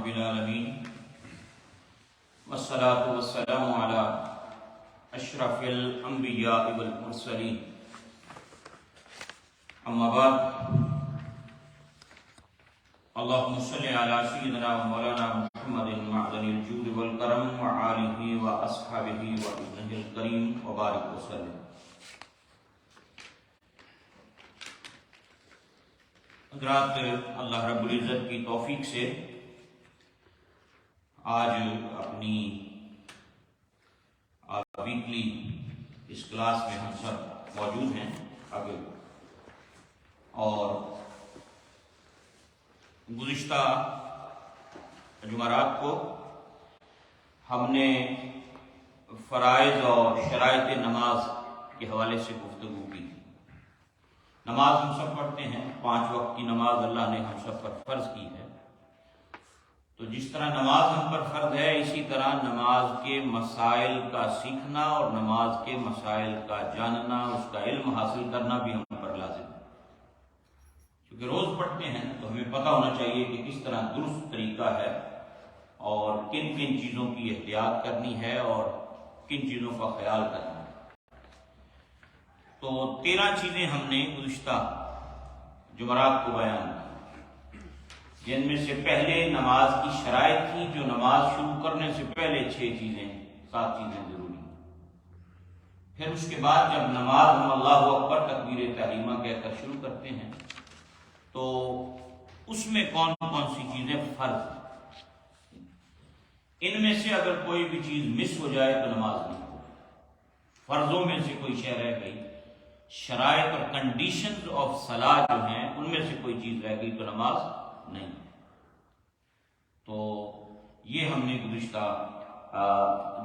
رب العالمین والصلاة والسلام علی اشرف الانبیاء والمرسلین اما بعد اللہم صلی علی سیدنا و مولانا محمد معدن الجود والکرم وآلہ واصحابہ وابنہ الکریم وبارک وسلم۔ حضرات، اللہ رب العزت کی توفیق سے آج اپنی ویکلی اس کلاس میں ہم سب موجود ہیں آگے، اور گزشتہ جمعرات کو ہم نے فرائض اور شرائط نماز کے حوالے سے گفتگو کی۔ نماز ہم سب پڑھتے ہیں، 5 وقت کی نماز اللہ نے ہم سب پر فرض کی ہے، تو جس طرح نماز ہم پر فرض ہے اسی طرح نماز کے مسائل کا سیکھنا اور نماز کے مسائل کا جاننا، اس کا علم حاصل کرنا بھی ہم پر لازم ہے، کیونکہ روز پڑھتے ہیں تو ہمیں پتہ ہونا چاہیے کہ کس طرح درست طریقہ ہے اور کن کن چیزوں کی احتیاط کرنی ہے اور کن چیزوں کا خیال کرنا ہے۔ تو 13 چیزیں ہم نے گزشتہ جمعرات کو بیان کی، جن میں سے پہلے نماز کی شرائط تھی، جو نماز شروع کرنے سے پہلے 7 چیزیں ضروری ہیں۔ پھر اس کے بعد جب نماز ہم اللہ اکبر تکبیر تحریمہ کہہ کر شروع کرتے ہیں تو اس میں کون کون سی چیزیں فرض ہیں، ان میں سے اگر کوئی بھی چیز مس ہو جائے تو نماز نہیں ہوگی۔ فرضوں میں سے کوئی شے رہ گئی، شرائط اور کنڈیشنز آف صلاح جو ہیں ان میں سے کوئی چیز رہ گئی تو نماز نہیں۔ تو یہ ہم نے گزشتہ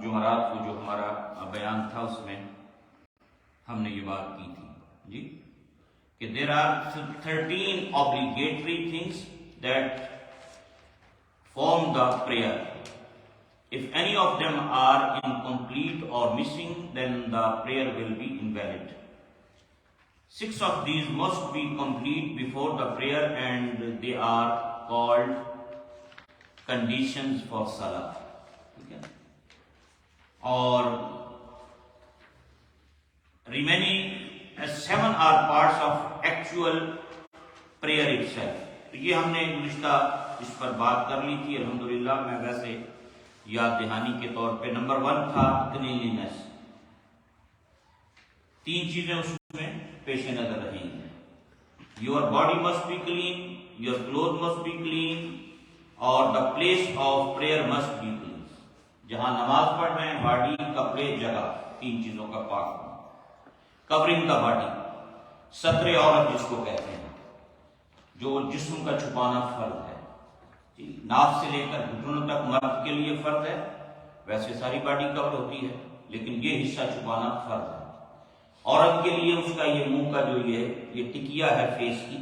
جمعرات کو جو ہمارا بیان تھا اس میں ہم نے یہ بات کی تھی جی، کہ there are 13 obligatory things that form the prayer. If any of them are incomplete or missing, then the prayer will be invalid. 6 of these must be complete before the prayer and they are called conditions for salah. Okay? اور remaining 7 are parts of actual prayer itself. تو یہ ہم نے گزشتہ اس پر بات کر لی تھی الحمدللہ۔ میں ویسے یاد دہانی کے طور پہ نمبر 1 تھا کلینلینس۔ 3 چیزیں اس میں پیش نظر رہیں گی۔ Your body must be clean, your cloth must be clean, اور the place of prayer must be clean. جہاں نماز پڑھ رہے ہیں باڈی، کپڑے، جگہ، 3 چیزوں کا پاک ہونا۔ کورنگ دا باڈی، ستر عورت جس کو کہتے ہیں، جو جسم کا چھپانا فرض ہے، ناف سے لے کر گھٹنوں تک مرد کے لیے فرض ہے، ویسے ساری باڈی کور ہوتی ہے لیکن یہ حصہ چھپانا فرض ہے۔ عورت کے لیے اس کا یہ منہ کا جو یہ ٹکیا ہے فیس کی،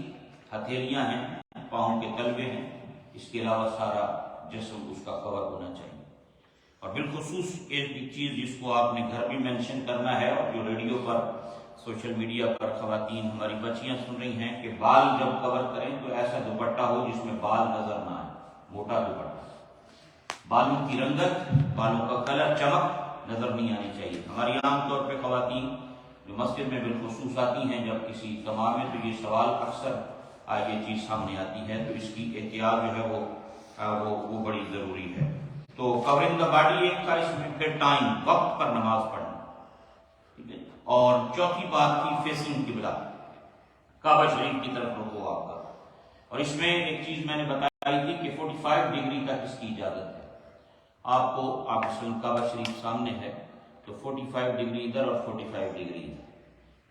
ہتھیلیاں ہیں، پاؤں کے تلوے ہیں، اس کے علاوہ سارا جسم اس کا کور ہونا چاہیے۔ اور بالخصوص ایک چیز جس کو آپ نے گھر بھی مینشن کرنا ہے اور جو ریڈیو پر، سوشل میڈیا پر خواتین ہماری بچیاں سن رہی ہیں، کہ بال جب کور کریں تو ایسا دوپٹہ ہو جس میں بال نظر نہ آئے، موٹا دوپٹہ، بالوں کی رنگت، بالوں کا کلر، چمک نظر نہیں آنی چاہیے۔ ہماری عام طور پہ خواتین جو مسجد میں بالخصوص آتی ہیں جب کسی اجتماع میں، تو یہ سوال اکثر یہ چیز سامنے آتی ہے، تو اس کی احتیاط جو ہے وہ بڑی ضروری ہے۔ تو کورنگ دا باڈی ایک تھا، اس میں پھر ٹائم، وقت پر نماز پڑھنا، ٹھیک ہے۔ اور چوتھی بات تھی فیسنگ قبلہ، کعبہ شریف کی طرف رخو آپ کا۔ اور اس میں ایک چیز میں نے بتائی تھی کہ 45 ڈگری تک اس کی اجازت ہے۔ آپ کو کعبہ شریف سامنے ہے تو 45 ڈگری ادھر اور 45 ڈگری ادھر،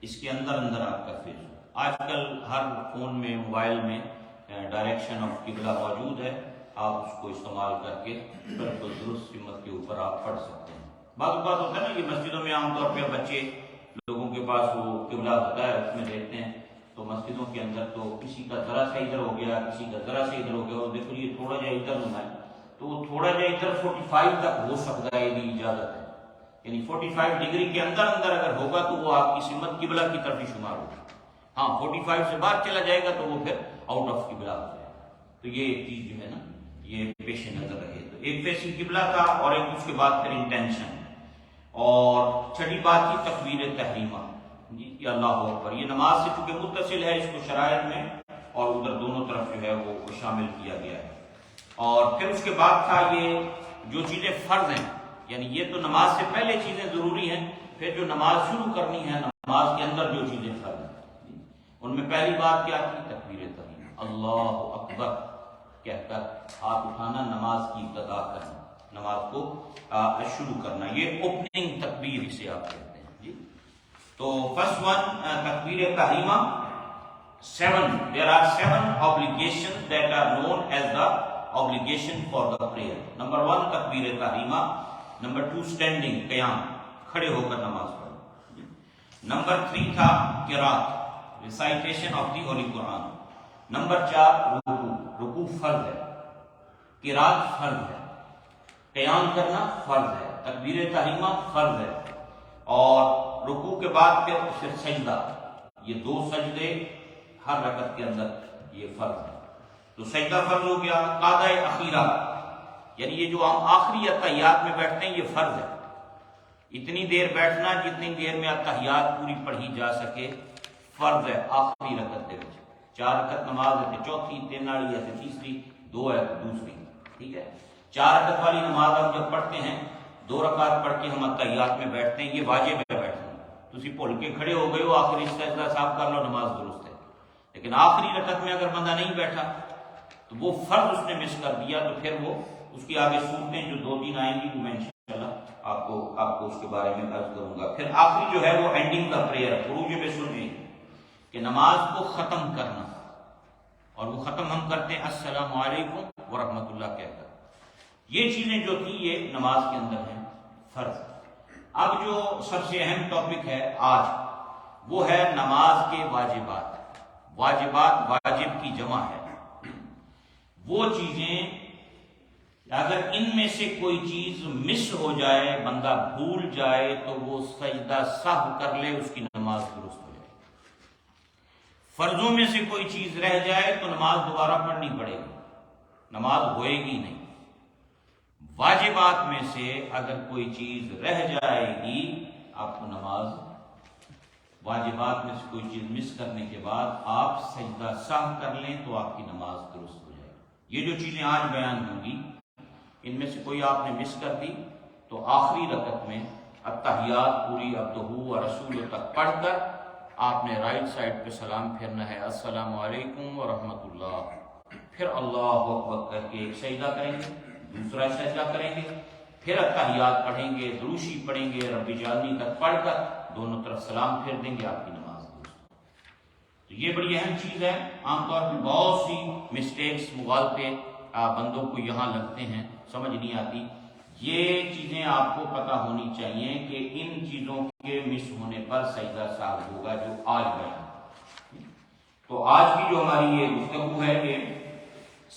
اس کے اندر آپ کا فیس ہو۔ آج کل ہر فون میں، موبائل میں ڈائریکشن آف قبلہ موجود ہے، آپ اس کو استعمال کر کے بالکل درست سمت کے اوپر آپ پڑھ سکتے ہیں۔ بعض اوقات ہوتا ہے نا، یہ مسجدوں میں عام طور پہ بچے لوگوں کے پاس وہ قبلہ ہوتا ہے، اس میں دیکھتے ہیں، تو مسجدوں کے اندر تو کسی کا ذرا سا ادھر ہو گیا، کسی کا ذرا سا ادھر ہو گیا، اور دیکھو یہ تھوڑا جا ادھر ہونا ہے، تو وہ تھوڑا جا ادھر 45 تک ہو سکتا ہے، یہ اجازت ہے، یعنی 45 ڈگری کے اندر اگر ہوگا تو وہ آپ کی سمت قبلہ کی طرف ہی شمار ہوگا۔ ہاں 45 سے باہر چلا جائے گا تو وہ پھر آؤٹ آف قبلہ ہو جائے گا۔ تو یہ ایک چیز جو ہے نا یہ پیش نظر رہے. تو ایک فیسنگ قبلہ تھا اور ایک اس کے بعد پھر انٹینشن. اور چھٹی بات کی تکبیر تحریمہ جی کہ اللہ اکبر. یہ نماز سے چونکہ متصل ہے اس کو شرائط میں اور ادھر دونوں طرف جو ہے وہ شامل کیا گیا ہے. اور پھر اس کے بعد تھا یہ جو چیزیں فرض ہیں، یعنی یہ تو نماز سے پہلے چیزیں ضروری ہیں، پھر جو نماز شروع کرنی ہے نماز کے اندر جو چیزیں فرض ہیں ان میں پہلی بات کیا تھی؟ تکبیر تحریمہ، اللہ اکبر کہہ کر ہاتھ اٹھانا، نماز کی ابتدا کرنا، نماز کو شروع کرنا. یہ اوپننگ تکبیر اسے آپ کہتے ہیں جی. تو فرسٹ ون تکبیر تحریمہ. 7 there are 7 obligations that are known as the obligation for the prayer. Number 1 تکبیر تحریمہ. Number 2 standing قیام، کھڑے ہو کر نماز پڑھنا. Number 3 تھا قرات، recitation of the Holy Quran. Number 4 رکوع فرض ہے، قرات فرض ہے، قیام کرنا فرض ہے، تکبیر تحریمہ فرض ہے، اور رکوع کے بعد پھر سجدہ. یہ 2 سجدے ہر رکعت کے اندر یہ فرض ہے. تو سجدہ فرض ہو گیا. قعدہ اخیرہ یعنی یہ جو ہم آخری اتحیات میں بیٹھتے ہیں یہ فرض ہے. اتنی دیر بیٹھنا جتنی دیر میں اتحیات پوری پڑھی جا سکے فرض ہے. آخری رکعت دے وچ 4 رکعت نماز ہے، چوتھی 3 والی ہے، تیسری 2 ہے، دوسری ٹھیک ہے. 4 رکعت والی نماز ہم جب پڑھتے ہیں 2 رکعت پڑھ کے ہم اتحیات میں بیٹھتے ہیں، یہ واجب ہے بیٹھنا. تسی بھول کے کھڑے ہو گئے ہو، آخری سجدہ صاحب کر لو، نماز درست ہے. لیکن آخری رکعت میں اگر بندہ نہیں بیٹھا تو وہ فرض اس نے مس کر دیا، تو پھر وہ اس کی آگے صورتیں جو 2-3 آئیں گی وہ میں انشاءاللہ آپ کو اس کے بارے میں عرض کروں گا. پھر آخری جو ہے وہ اینڈنگ دا پریئر، خروج میں سنیں کہ نماز کو ختم کرنا، اور وہ ختم ہم کرتے ہیں السلام علیکم ورحمۃ اللہ کہہ کر. یہ چیزیں جو تھی یہ نماز کے اندر ہیں فرض. اب جو سب سے اہم ٹاپک ہے آج وہ ہے نماز کے واجبات. واجبات واجب کی جمع ہے. وہ چیزیں اگر ان میں سے کوئی چیز مس ہو جائے، بندہ بھول جائے تو وہ سجدہ سہو کر لے، اس کی نماز درست ہو جائے. فرضوں میں سے کوئی چیز رہ جائے تو نماز دوبارہ پڑھنی پڑے گی، نماز ہوئے گی نہیں. واجبات میں سے اگر کوئی چیز رہ جائے گی آپ کو نماز، واجبات میں سے کوئی چیز مس کرنے کے بعد آپ سجدہ سہو کر لیں تو آپ کی نماز درست ہو جائے گی. یہ جو چیزیں آج بیان ہوں گی ان میں سے کوئی آپ نے مس کر دی تو آخری رکعت میں التحیات پوری عبدہ و رسولہ تک پڑھ کر آپ نے رائٹ سائڈ پہ سلام پھیرنا ہے، السلام علیکم ورحمۃ اللہ. پھر اللہ اکبر کر کے ایک سجدہ کریں گے، دوسرا سجدہ کریں گے، پھر التحیات پڑھیں گے، دروشی پڑھیں گے، رب اجعلنی تک پڑھ کر دونوں طرف سلام پھیر دیں گے، آپ کی نماز درست. تو یہ بڑی اہم چیز ہے. عام طور پہ بہت سی مسٹیکس مغالطے بندوں کو یہاں لگتے ہیں، سمجھ نہیں آتی. یہ چیزیں آپ کو پتہ ہونی چاہیے کہ ان چیزوں کے مس ہونے پر سجدہ سہو ہوگا جو آج بیان. تو آج کی جو ہماری یہ گفتگو ہے یہ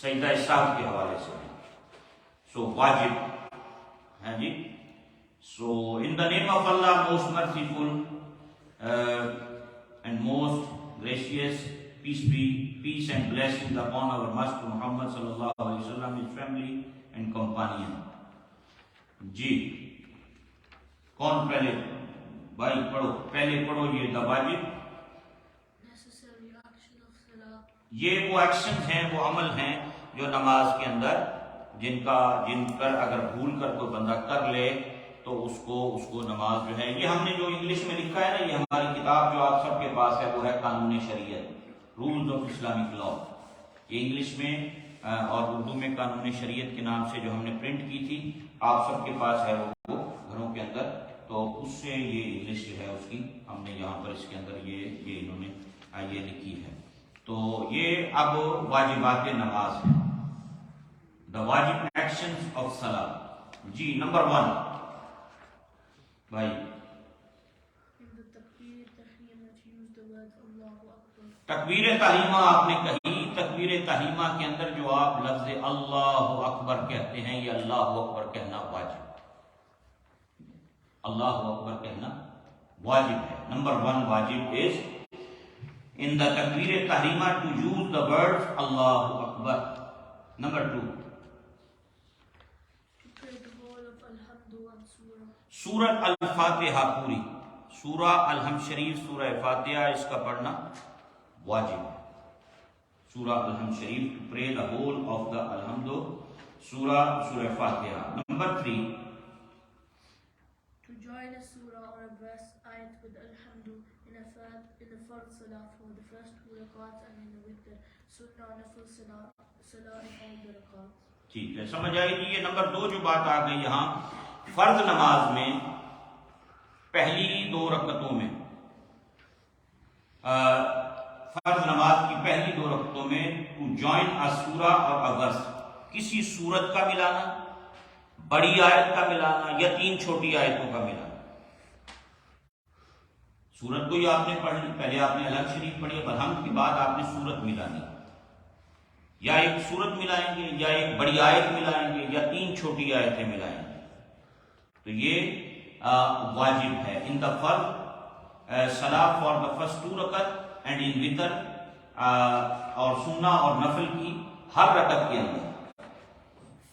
سجدہ سہو کے حوالے سے ہے. سو واجب ہے جی. So in the name of Allah, most merciful and most gracious, peace and blessings upon our Master Muhammad sallallahu alaihi wasallam, his family and companion. جی کون پہلے بھائی پڑھو، پہلے پڑھو یہ واجب. یہ وہ ایکشن ہیں، وہ عمل ہیں جو نماز کے اندر جن پر اگر بھول کر کوئی بندہ کر لے تو اس کو نماز جو ہے، یہ ہم نے جو انگلش میں لکھا ہے نا، یہ ہماری کتاب جو آپ سب کے پاس ہے وہ ہے قانون شریعت، رولز آف اسلامک لا. یہ انگلش میں اور اردو میں قانون شریعت کے نام سے جو ہم نے پرنٹ کی تھی، آپ سب کے پاس ہے وہ گھروں کے اندر. تو اس سے یہ انگلش جو ہے اس کی ہم نے یہاں پر اس کے اندر یہ انہوں نے یہ لکھی ہے. تو یہ اب واجبات نماز ہے، دا واجب ایکشنز آف صلاۃ. جی نمبر 1 بھائی تکبیر تحریمہ آپ نے کہی. تکبیر تحریمہ کے اندر جو آپ لفظ اللہ اکبر کہتے ہیں، یہ اللہ اکبر کہنا واجب، اللہ اکبر کہنا واجب ہے. نمبر 1 واجب is in the takbir tahrimah to use the words Allah Akbar. Number 2 سورۃ الفاتحہ پوری، سورہ الحمد شریف، سورہ فاتحہ اس کا پڑھنا واجب ہے. سورہ الحمد شریف، to pray the whole of the الحمد سورہ فاتحہ. Number 3، to join a surah or a verse ayat with alhamdu in the fard salah for the first 2 rakats and in the witr sunnah or nafil salah in all the rakats. ٹھیک ہے، سمجھ آئی جی. یہ number 2 جو بات آ گئی یہاں، فرض نماز میں پہلی 2 رکعتوں میں، فرض نماز کی پہلی 2 رکعتوں میں ٹو جوائن a سورہ اور a verse، کسی سورت کا ملانا، بڑی آیت کا ملانا یا 3 چھوٹی آیتوں کا ملانا. سورت کو ہی آپ نے پڑھ لی، پہلے آپ نے الحمد شریف پڑھی، اب الحمد کے بعد آپ نے سورت ملانی، یا ایک سورت ملائیں گے یا ایک بڑی آیت ملائیں گے یا 3 چھوٹی آیتیں ملائیں گے. تو یہ واجب ہے. ان دا فرض صلاۃ فار دا فرسٹ 2 رکعت اینڈ ان وتر، اور سنہ اور نفل کی ہر رکعت کے اندر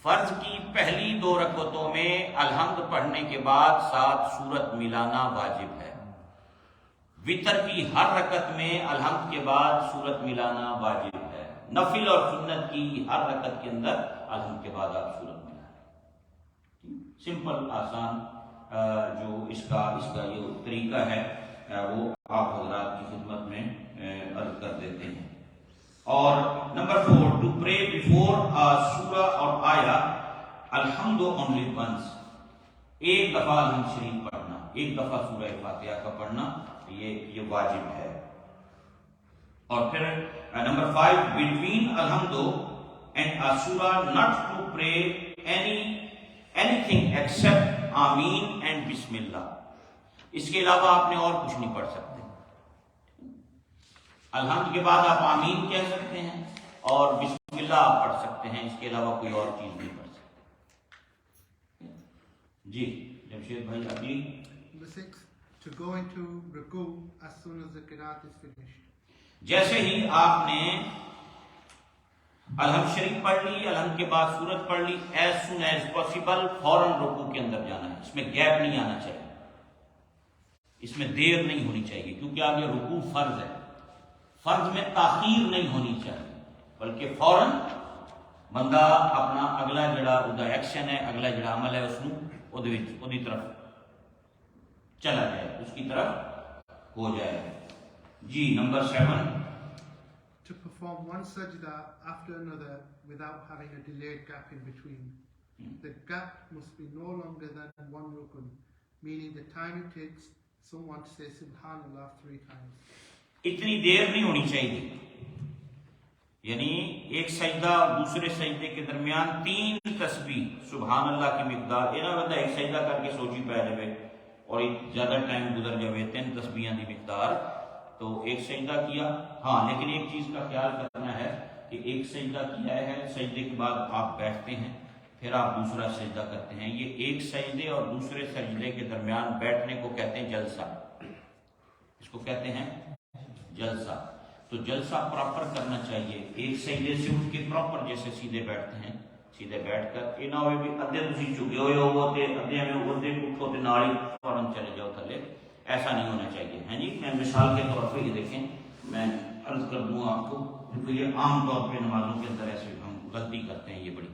فرض کی پہلی 2 رکعتوں میں الحمد پڑھنے کے بعد 7 سورت ملانا واجب ہے. وتر کی ہر رکعت میں الحمد کے بعد سورت ملانا واجب ہے. نفل اور سنت کی ہر رکعت کے اندر الحمد کے بعد آپ سورت ملائیں. سمپل آسان جو اس کا یہ طریقہ ہے وہ آپ حضرات کی خدمت میں عرض کر دیتے ہیں. اور نمبر 4، ٹو پرے بیفور سورہ اور آیا الحمد اونلی ونس، ایک دفعہ الحمد شریف پڑھنا، ایک دفعہ سورہ فاتحہ کا پڑھنا، یہ واجب ہے. اور پھر نمبر 5، بٹوین الحمد اینڈ سورہ not to pray anything except آمین اینڈ بسم اللہ. اس کے علاوہ آپ نے اور کچھ نہیں پڑھ سکتے. الحمد کے بعد آپ آمین کہہ سکتے ہیں اور بسم اللہ آپ پڑھ سکتے ہیں، اس کے علاوہ کوئی اور چیز نہیں پڑھ سکتے. جی جمشید بھائی اگلی. Number 6, to go into ruku as soon as the qiraat is finished. جیسے ہی آپ نے الحمد شریف پڑھ لی، الحمد کے بعد سورت پڑھ لی، ایز سون ایز پاسبل فوراً رکوع کے اندر جانا ہے. اس میں گیپ نہیں آنا چاہیے، اس میں دیر نہیں ہونی چاہیے، کیونکہ آگے رکوع فرض ہے. فرض میں تاخیر نہیں ہونی چاہیے، بلکہ فوراً بندہ اپنا اگلا جڑا ادا ایکشن ہے، اگلا جڑا عمل ہے، اس دی طرف چلا جائے، اس کی طرف ہو جائے. جی number 7، To perform one sajda after another without having a delayed gap in between. The gap must be no longer than 1 rukun, meaning the time it takes someone to say Subhanallah 3 times. اتنی دیر نہیں ہونی چاہیے، یعنی ایک سجدہ اور دوسرے سجدے کے درمیان 3 تسبیح سبحان اللہ کی مقدار. یہ نہ بندہ ایک سجدہ کر کے سوچی پہ جائے اور زیادہ ٹائم گزر جائے 3 تسبیحاں دی مقدار. تو ایک سجدہ کیا، ہاں لیکن ایک چیز کا خیال کرنا ہے کہ ایک سجدہ کیا ہے، سجدے کے بعد آپ بیٹھتے ہیں، پھر آپ دوسرا سجدہ کرتے ہیں. یہ ایک سجدے اور دوسرے سجدے کے درمیان بیٹھنے کو کہتے ہیں جلسہ، اس کو کہتے ہیں جلسہ. تو جلسہ پراپر کرنا چاہیے. ایک سجدے سے اٹھ کے پراپر جیسے سیدھے بیٹھتے ہیں، سیدھے بیٹھ کر یہ نہ ہوئے بھی ادھے تسی چکے ہوئے ہو تے ادھے میں ادھے اٹھو تے نال ہی فوراً چلے جاؤ تھلے، ایسا نہیں ہونا چاہیے. ہیں جی میں مثال کے طور پہ یہ دیکھیں، میں عرض کر دوں آپ کو، کیونکہ یہ عام طور پہ نمازوں کے اندر ایسے ہم غلطی کرتے ہیں یہ بڑی،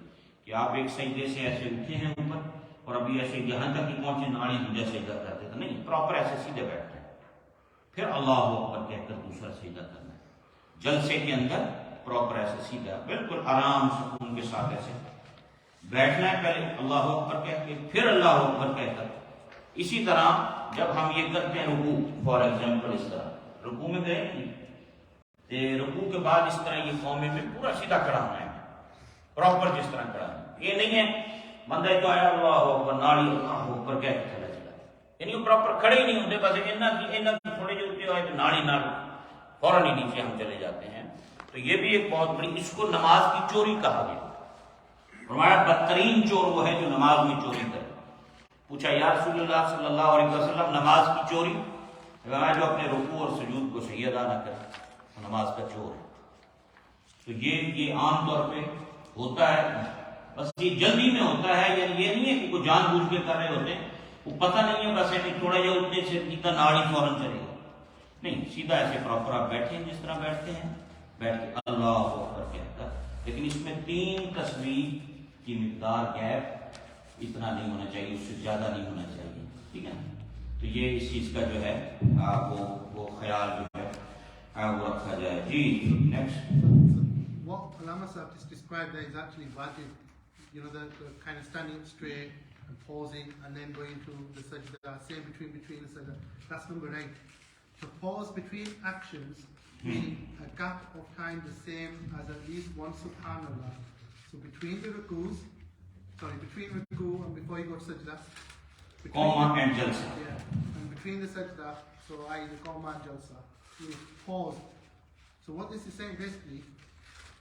کہ آپ ایک سجدے سے ایسے اٹھے ہیں اوپر اور ابھی ایسے یہاں تک ہی پہنچے ناڑی دوسرا سجدہ کرتے تھے. نہیں، پراپر ایسے سیدھے بیٹھتے ہیں، پھر اللہ اکبر کہہ کر دوسرا سجدہ کرنا ہے. جلسے کے اندر پراپر ایسے سیدھا بالکل آرام سکون کے ساتھ ایسے بیٹھنا ہے، پہلے اللہ اکبر کہہ کے پھر اللہ اکبر کہہ کر. اسی طرح جب ہم یہ کرتے ہیں رکوع، فار ایگزامپل اس طرح رکوع میں گئے نہیں، رکوع کے بعد اس طرح یہ قومے میں پورا سیدھا کھڑا ہونا ہے، پراپر جس طرح کھڑا ہے. یہ نہیں ہے بندہ تو آیا اللہ اکبر ناڑی اللہ اکبر کہہ کے چلا چلا، یعنی وہ پراپر کھڑے ہی نہیں ہوتے، بس تھوڑے جو ہوتے ہوئے ناڑی ناڑ فوراً ہی نیچے ہم چلے جاتے ہیں. تو یہ بھی ایک بہت بڑی، اس کو نماز کی چوری کہا گیا. فرمایا بدترین چور وہ ہے جو نماز میں چوری کرے. پوچھا یا رسول اللہ صلی اللہ علیہ وسلم نماز کی چوری؟ جو اپنے رکوع اور سجود کو صحیح ادا نہ کرے نماز کا چور ہے. تو یہ عام طور پہ ہوتا ہے بس یہ جلدی میں ہوتا ہے، یعنی یہ نہیں ہے کہ کوئی جان بوجھ کے کر رہے ہوتے ہیں، وہ پتہ نہیں ہے بس ایسے تھوڑا جہا اٹھنے سے جیتا نال ہی فوراً چلے گا، نہیں، سیدھا ایسے پراپر آپ بیٹھیں جس طرح بیٹھتے ہیں، بیٹھ کے اللہ اکبر کہتا ہے، لیکن اس میں 3 تسبیح کی مقدار گیپ اتنا نہیں ہونا چاہیے، اس سے زیادہ نہیں ہونا چاہیے، ٹھیک ہے نا؟ تو یہ اس چیز کا جو ہے وہ خیال جو ہے وہ رکھا جائے. جی next. What Allama Sahib just described there is actually wajib. You know, the kind of standing up straight and pausing and then going to the sajda, same between the sajda. That's number 8. To pause between actions, meaning a gap of time the same as at least one subhanallah. So between the rukus, between ruku and before you go to sajda. Qawma and jalsa. Yeah, and between the sajda, so the qawma and jalsa. You pause. So what this is saying basically,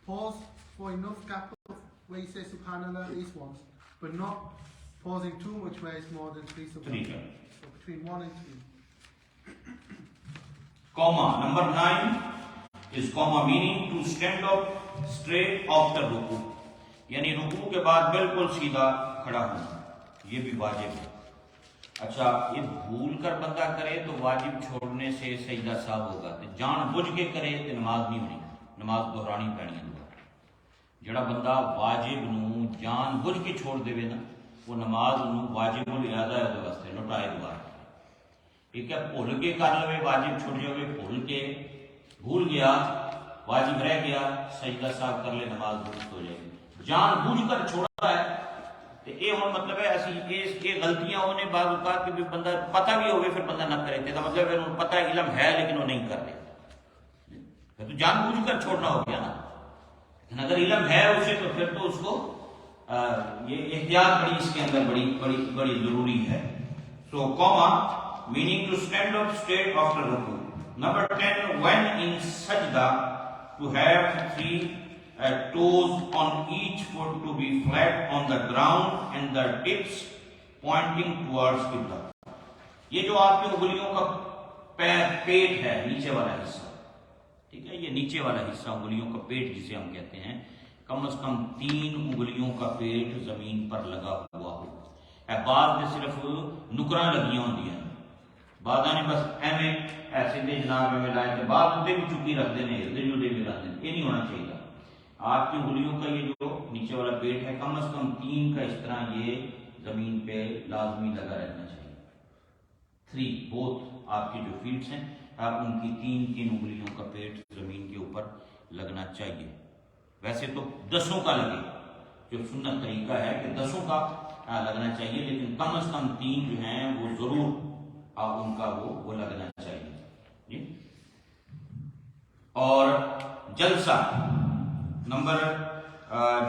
pause for enough gap of where you say subhanallah at least once, but not pausing too much where it's more than 3 subhanallah. So between 1 and 3. Qawma. Number 9 is qawma, meaning to stand up straight after ruku. یعنی رکوع کے بعد بالکل سیدھا کھڑا ہونا، یہ بھی واجب ہے. اچھا، یہ بھول کر بندہ کرے تو واجب چھوڑنے سے سجدہ سہو ہوگا، تو جان بوجھ کے کرے تو نماز نہیں ہونی، نماز دہرانی پینی ہے. جڑا بندہ واجب نو جان بوجھ کے چھوڑ دے نا، وہ نماز نو واجب الادا ہے وہ واسطے لٹائے دوبارہ. ٹھیک ہے، بھول کے کر لوے واجب چھوڑ جاوے، بھول گیا واجب رہ گیا، سجدہ سہو کر لے، نماز درست ہو جائے گی. جان بوجھ کر چھوڑا ہے تو یہ ہوں مطلب ہے ایسی یہ غلطیاں انہیں بعض اوقات کہ بندہ پتہ بھی ہوگی پھر بندہ نہ کرے، تو مطلب ہے انہوں پتہ علم ہے لیکن وہ نہیں کر رہے، تو جان بوجھ کر چھوڑنا ہو گیا نا. لیکن اگر علم ہے اسے تو پھر تو اس کو یہ احتیاط بڑی اس کے اندر بڑی ضروری ہے. سو قوما meaning to stand up straight after ruku. Number 10, when in sajda, to have 3 toes on each foot to be flat on the ground and the tips pointing towards qibla. یہ جو آپ کی انگلیوں کا پیٹ ہے، نیچے والا حصہ، ٹھیک ہے، یہ نیچے والا حصہ انگلیوں کا پیٹ جسے ہم کہتے ہیں، کم از کم 3 انگلیوں کا پیٹ زمین پر لگا ہوا ہو. بعد میں صرف نکراں لگیاں ہوندی ہیں، بعد نے بس ایویں ایسے دے جناب میں لائے تھے، بعد اُتے بھی چکی رکھ دینے، ہلدے جلدے بھی رکھ دینے، یہ نہیں ہونا چاہیے. آپ کی انگلیوں کا یہ جو نیچے والا پیٹ ہے کم از کم 3 کا اس طرح یہ زمین پہ لازمی لگا رہنا چاہیے. 3 بوتھ آپ کی جو فیٹس ہیں ان کی 3 انگلیوں کا پیٹ زمین کے اوپر لگنا چاہیے. ویسے تو 10 کا لگے، جو سنت طریقہ ہے کہ 10 کا لگنا چاہیے، لیکن کم از کم 3 جو ہیں وہ ضرور ان کا وہ لگنا چاہیے. جی. اور جلسہ نمبر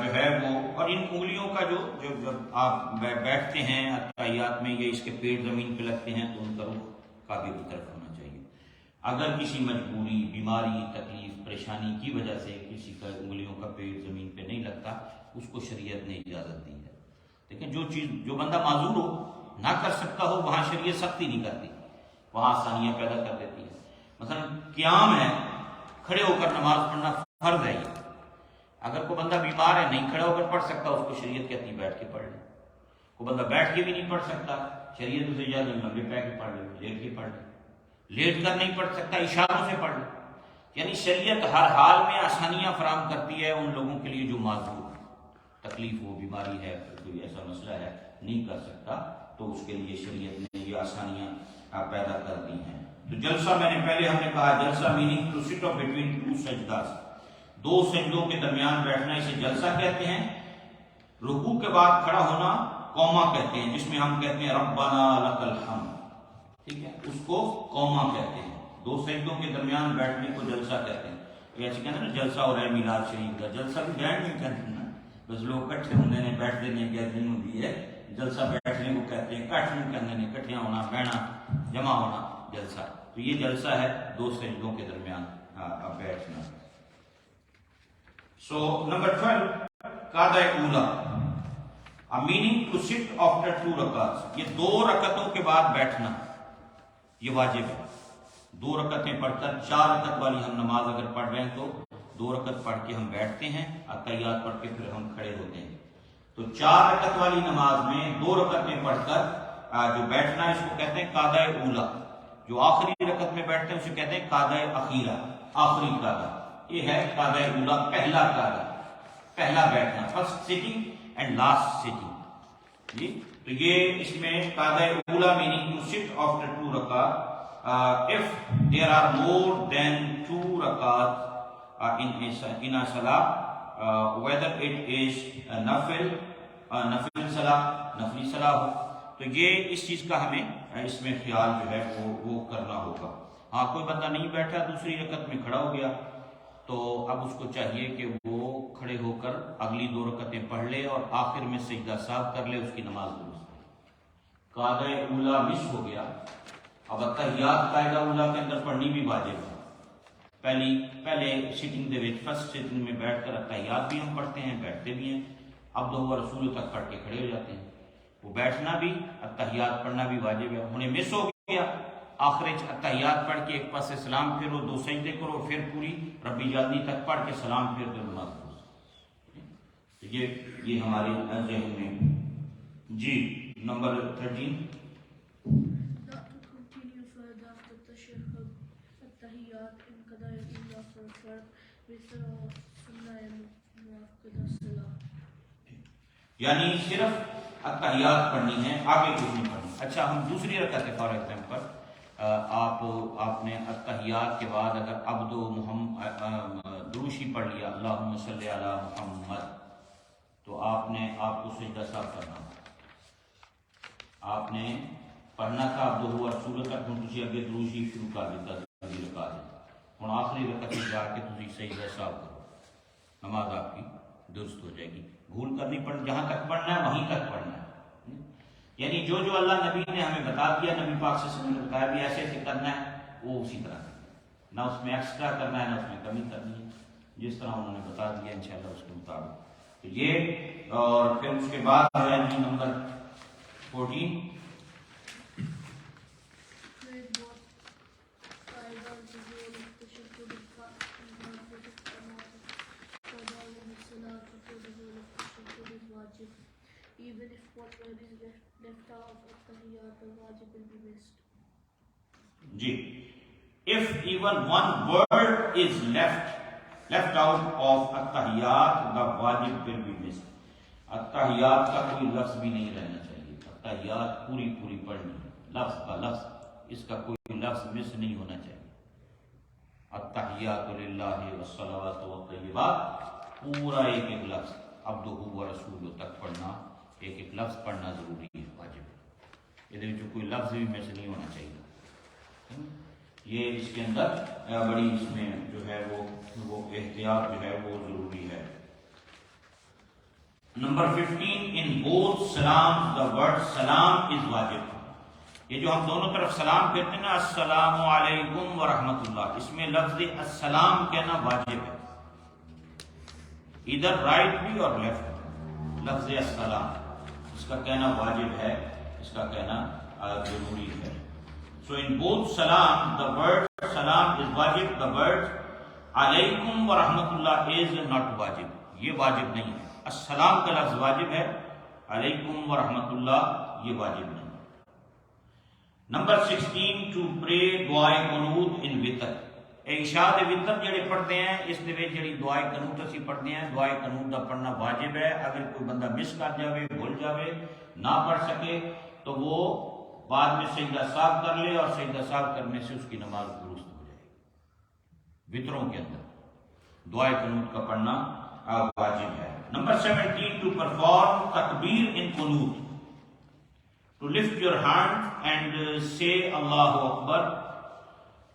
جو ہے وہ، اور ان انگلیوں کا جو جب آپ بیٹھتے ہیں اتحیات میں یا اس کے پیٹ زمین پہ لگتے ہیں تو ان کا رخ قابل کی طرف ہونا چاہیے. اگر کسی مجبوری، بیماری، تکلیف، پریشانی کی وجہ سے کسی کا انگلیوں کا پیٹ زمین پہ نہیں لگتا، اس کو شریعت نے اجازت دی ہے. لیکن جو بندہ معذور ہو، نہ کر سکتا ہو، وہاں شریعت سختی نہیں کرتی، وہاں آسانیاں پیدا کر دیتی ہے. مثلا قیام ہے، کھڑے ہو کر نماز پڑھنا فرض ہے. یہ اگر کوئی بندہ بیمار ہے، نہیں کھڑا ہو کر پڑھ سکتا، اس کو شریعت کہتی ہے بیٹھ کے پڑھ لے. کوئی بندہ بیٹھ کے بھی نہیں پڑھ سکتا، شریعت اسے اجازت لمبے پہ کے پڑھ لے، لیٹ کے پڑھ لے. لیٹ کر نہیں پڑھ سکتا، اشاروں سے پڑھ لے. یعنی شریعت ہر حال میں آسانیاں فراہم کرتی ہے ان لوگوں کے لیے جو معذور، تکلیف ہو، بیماری ہے، کوئی ایسا مسئلہ ہے نہیں کر سکتا، تو اس کے لیے شریعت نے یہ آسانیاں پیدا کر دی ہیں. تو جلسہ میں نے پہلے ہم نے کہا، جلسہ میننگ ٹو سٹ اپ بٹوین 2 سجداز، 2 سجدوں کے درمیان بیٹھنا، اسے جلسہ کہتے ہیں. رکوع کے بعد کھڑا ہونا قوما کہتے ہیں، جس میں ہم کہتے ہیں ربنا لک الحمد، ٹھیک ہے، اس کو قوما کہتے ہیں. 2 سجدوں کے درمیان بیٹھنے کو جلسہ کہتے ہیں. ایسے کہتے ہیں نا جلسہ ہو رہا ہے میلاد شریف کا، جلسہ بھی بیٹھ نہیں کہتے ہیں نا، بس لوگ کٹھے ہونے نے بیٹھتے نہیں گیدرنگ ہوتی ہے. جلسہ بیٹھنے کو کہتے ہیں، کٹ نہیں کہتے ہیں، کٹھیاں ہونا، بہنا، جمع ہونا جلسہ. تو یہ جلسہ ہے 2 سجدوں کے درمیان بیٹھنا. سو نمبر 12 قعدہ اولا، میننگ ٹو سٹ آفٹر 2 رکعتس، یہ 2 رکعتوں کے بعد بیٹھنا یہ واجب ہے. 2 رکعتیں پڑھ کر، 4 رکعت والی ہم نماز اگر پڑھ رہے ہیں تو 2 رکعت پڑھ کے ہم بیٹھتے ہیں، اتحیات پڑھ کے پھر ہم کھڑے ہوتے ہیں. تو 4 رکعت والی نماز میں 2 رکعتیں پڑھ کر جو بیٹھنا ہے اس کو کہتے ہیں قعدہ اولا، جو آخری رکعت میں بیٹھتے ہیں اسے کہتے ہیں قعدہ اخیرہ، آخری قعدہ. یہ ہے قعدہ اولا، پہلا قعدہ، پہلا بیٹھنا، first sitting and last sitting. جی تو یہ اس میں قعدہ اولا میننگ ٹو سٹ آفٹر 2 رکعت if there are more than 2 rakat in a salah, whether it is nafil salah، نفلی صلاح ہو. تو یہ اس چیز کا ہمیں اس میں خیال جو ہے وہ کرنا ہوگا. ہاں کوئی بندہ نہیں بیٹھا، دوسری رکعت میں کھڑا ہو گیا، تو اب اس کو چاہیے کہ وہ کھڑے ہو کر اگلی 2 رکعتیں پڑھ لے اور آخر میں سجدہ سہو کر لے، اس کی نماز درست. قعدہ اولا مس ہو گیا، اب اتحیات قاعدہ اولا کے اندر پڑھنی بھی واجب ہے. پہلے سٹنگ دے وچ فرسٹ سٹنگ میں بیٹھ کر اتحیات بھی ہم پڑھتے ہیں، بیٹھتے بھی ہیں، اب دو رسول تک پڑھ کے کھڑے ہو جاتے ہیں. وہ بیٹھنا بھی، اتحیات پڑھنا بھی واجب ہے. انہیں مس ہو گیا، آخر اتحیات پڑھ کے ایک پاس سے سلام پھرو، 2 سجدے کرو، پھر پوری ربی جلدی تک پڑھ کے سلام پھر دو، نماز پڑھو. یہ ہمارے ذہن میں. جی number 13. Not to continue further after tashahhud at-tahiyyat in qada al-ula for fard with sunnah muakkada salah. یعنی صرف اتحیات پڑھنی ہے، آگے کچھ نہیں پڑھنی. اچھا ہم دوسری رکعت فار ایگزامپل آپ نے اتحیات کے بعد اگر عبد و دروشی پڑھ لیا، اللہم صلی علی محمد، تو آپ کو سجدہ سہو کرنا، آپ نے پڑھنا تھا عبد و رسول تک، ہوں تسی اگے دروشی شروع کر دیتا، رکا دیا، ہوں آخری رکعت میں جا کے تسی سجدہ سہو کرو، نماز آپ کی درست ہو جائے گی. بھول کر نہیں پڑھنا، جہاں تک پڑھنا ہے وہیں تک پڑھنا ہے. یعنی جو اللہ نبی نے ہمیں بتا دیا، نبی پاک صلی اللہ علیہ وسلم نے بتایا بھی ایسے ایسے کرنا ہے، وہ اسی طرح نہ اس میں ایکسٹرا کرنا ہے نہ اس میں کمی کرنی ہے، جس طرح انہوں نے بتا دیا انشاءاللہ اس کے مطابق. تو یہ اور پھر اس کے بعد ہے number 14. Even if one word is left out of at-tahiyyat, the wajib will be missed. جی if even one word is left out of at-tahiyyat, the wajib will be missed. اتحیات کا کوئی لفظ بھی نہیں رہنا چاہیے، اتحیات پوری پڑھنی ہے، لفظ کا لفظ، اس کا کوئی لفظ مس نہیں ہونا چاہیے. التحیات للہ والصلوات والطیبات، پورا ایک ایک لفظ عبدہ و رسولہ تک پڑھنا، ایک ایک لفظ پڑھنا ضروری ہے، واجب ہے. یہ کوئی لفظ بھی مس نہیں ہونا چاہیے. یہ اس کے اندر بڑی اس میں جو ہے وہ احتیاط جو ہے وہ ضروری ہے. نمبر 15. in both سلام the word سلام is واجب. یہ جو ہم دونوں طرف سلام کہتے ہیں نا، السلام علیکم ورحمۃ اللہ، اس میں لفظ السلام کہنا واجب ہے، ادھر رائٹ بھی اور لیفٹ. لفظ السلام اس کا کہنا واجب ہے، اس کا کہنا ضروری ہے. So in both salam, the word salam is wajib, the word alaykum wa rahmatullah is not wajib. یہ واجب نہیں ہے. السلام کا لفظ واجب ہے، علیکم و رحمۃ یہ واجب نہیں. نمبر 16. to pray دعائے قنوت in witr. عشاء دے وتر جڑے پڑھتے ہیں، اس دے وچ جڑی دعائے قنوت اسی پڑھتے ہیں، دعائے قنوت دا پڑھنا واجب ہے. اگر کوئی بندہ مس کر جاوے، بھول جاوے، نہ پڑھ سکے تو وہ بعد میں سجدہ سہو کر لے، اور سجدہ سہو کرنے سے اس کی نماز درست ہو جائے. وتروں کے اندر دعائے قنوت کا پڑھنا واجب ہے. Number 17. to perform takbir in qunut, to lift your hand and say Allahu Akbar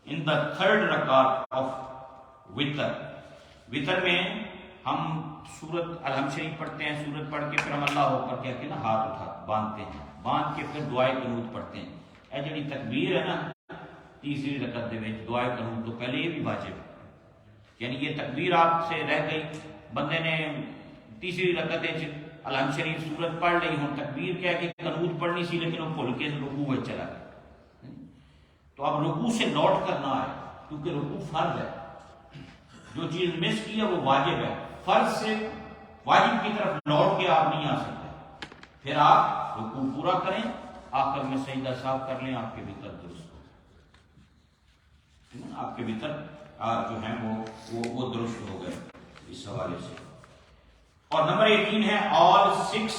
in the third rakat of witr. witr میں ہم سورت الحمد شریف پڑھتے ہیں، سورت پڑھ کے پھر ہم اللہ اکبر کہہ کے نا ہاتھ باندھتے ہیں، باندھ کے پھر دعائے قنوت پڑھتے ہیں. اے جڑی تکبیر ہے نا تیسری رکعت دے وچ دعائے قنوت تو پہلے یہ بھی واجب ہے. یعنی یہ تکبیر آپ سے رہ گئی، بندے نے تیسری رکعت وچ الحمد شریف سورت پڑھ لی، ہوں تکبیر کہہ کے قنوت پڑھنی سی لیکن وہ بھول کے رکوع میں چلا گیا. تو اب رکوع سے لوٹ کرنا ہے، کیونکہ رکوع فرض ہے. جو چیز مس کی ہے وہ واجب ہے، فرض سے واجب کی طرف لوٹ کے آپ نہیں آ سکتے. پھر آپ رکوع پورا کریں, آخر میں سجدہ صاف کر لیں, آپ کے وطر درست ہو, آپ کے وطر جو ہیں وہ درست ہو گئے اس حوالے سے. اور نمبر 18 ہے all 6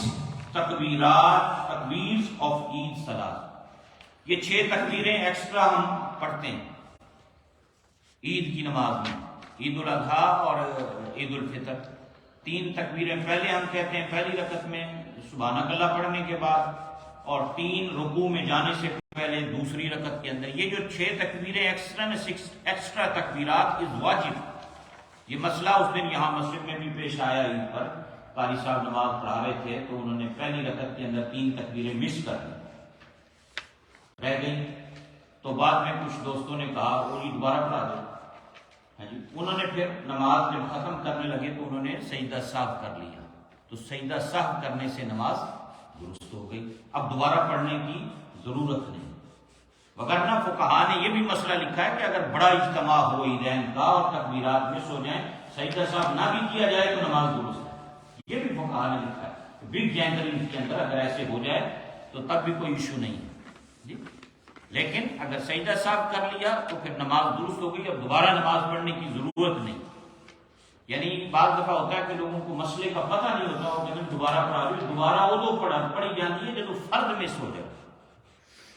تکبیرز آف عید صلاۃ. یہ 6 تکبیریں ایکسٹرا ہم پڑھتے ہیں عید کی نماز میں, عید الاضحیٰ اور عید الفطر. 3 تکبیریں پہلے ہم کہتے ہیں پہلی رکعت میں سبحانک اللہ پڑھنے کے بعد, اور 3 رکوع میں جانے سے پہلے دوسری رکعت کے اندر. یہ جو 6 تکبیریں ایکسٹرا تکبیرات از واجب. یہ مسئلہ اس دن یہاں مسجد میں بھی پیش آیا عید پر. قاری صاحب نماز پڑھا رہے تھے تو انہوں نے پہلی رکعت کے اندر 3 تکبیریں مس کر دی, رہ گئی. تو بعد میں کچھ دوستوں نے کہا وہ یہ دوبارہ پڑھا دیں. انہوں نے پھر نماز جب ختم کرنے لگے تو انہوں نے سجدہ صاف کر لیا, تو سجدہ صاف کرنے سے نماز درست ہو گئی. اب دوبارہ پڑھنے کی ضرورت نہیں. وگرنہ فقہا نے یہ بھی مسئلہ لکھا ہے کہ اگر بڑا اجتماع ہو عیدین کا اور تکبیرات مس ہو جائیں, سجدہ صاف نہ بھی کیا جائے تو نماز درست ہے. یہ بھی فقہا نے لکھا ہے. بگ گیدرنگ کے اندر اگر ایسے ہو جائے تو تب بھی کوئی ایشو نہیں ہے. لیکن اگر سجدہ صاف کر لیا تو پھر نماز درست ہو گئی, اب دوبارہ نماز پڑھنے کی ضرورت نہیں. یعنی بعض دفعہ ہوتا ہے کہ لوگوں کو مسئلے کا پتہ نہیں ہوتا, وہ کہتے ہیں دوبارہ پڑھا دیں. دوبارہ وہ تو پڑھی جاتی ہے جب فرض مس ہو جائے.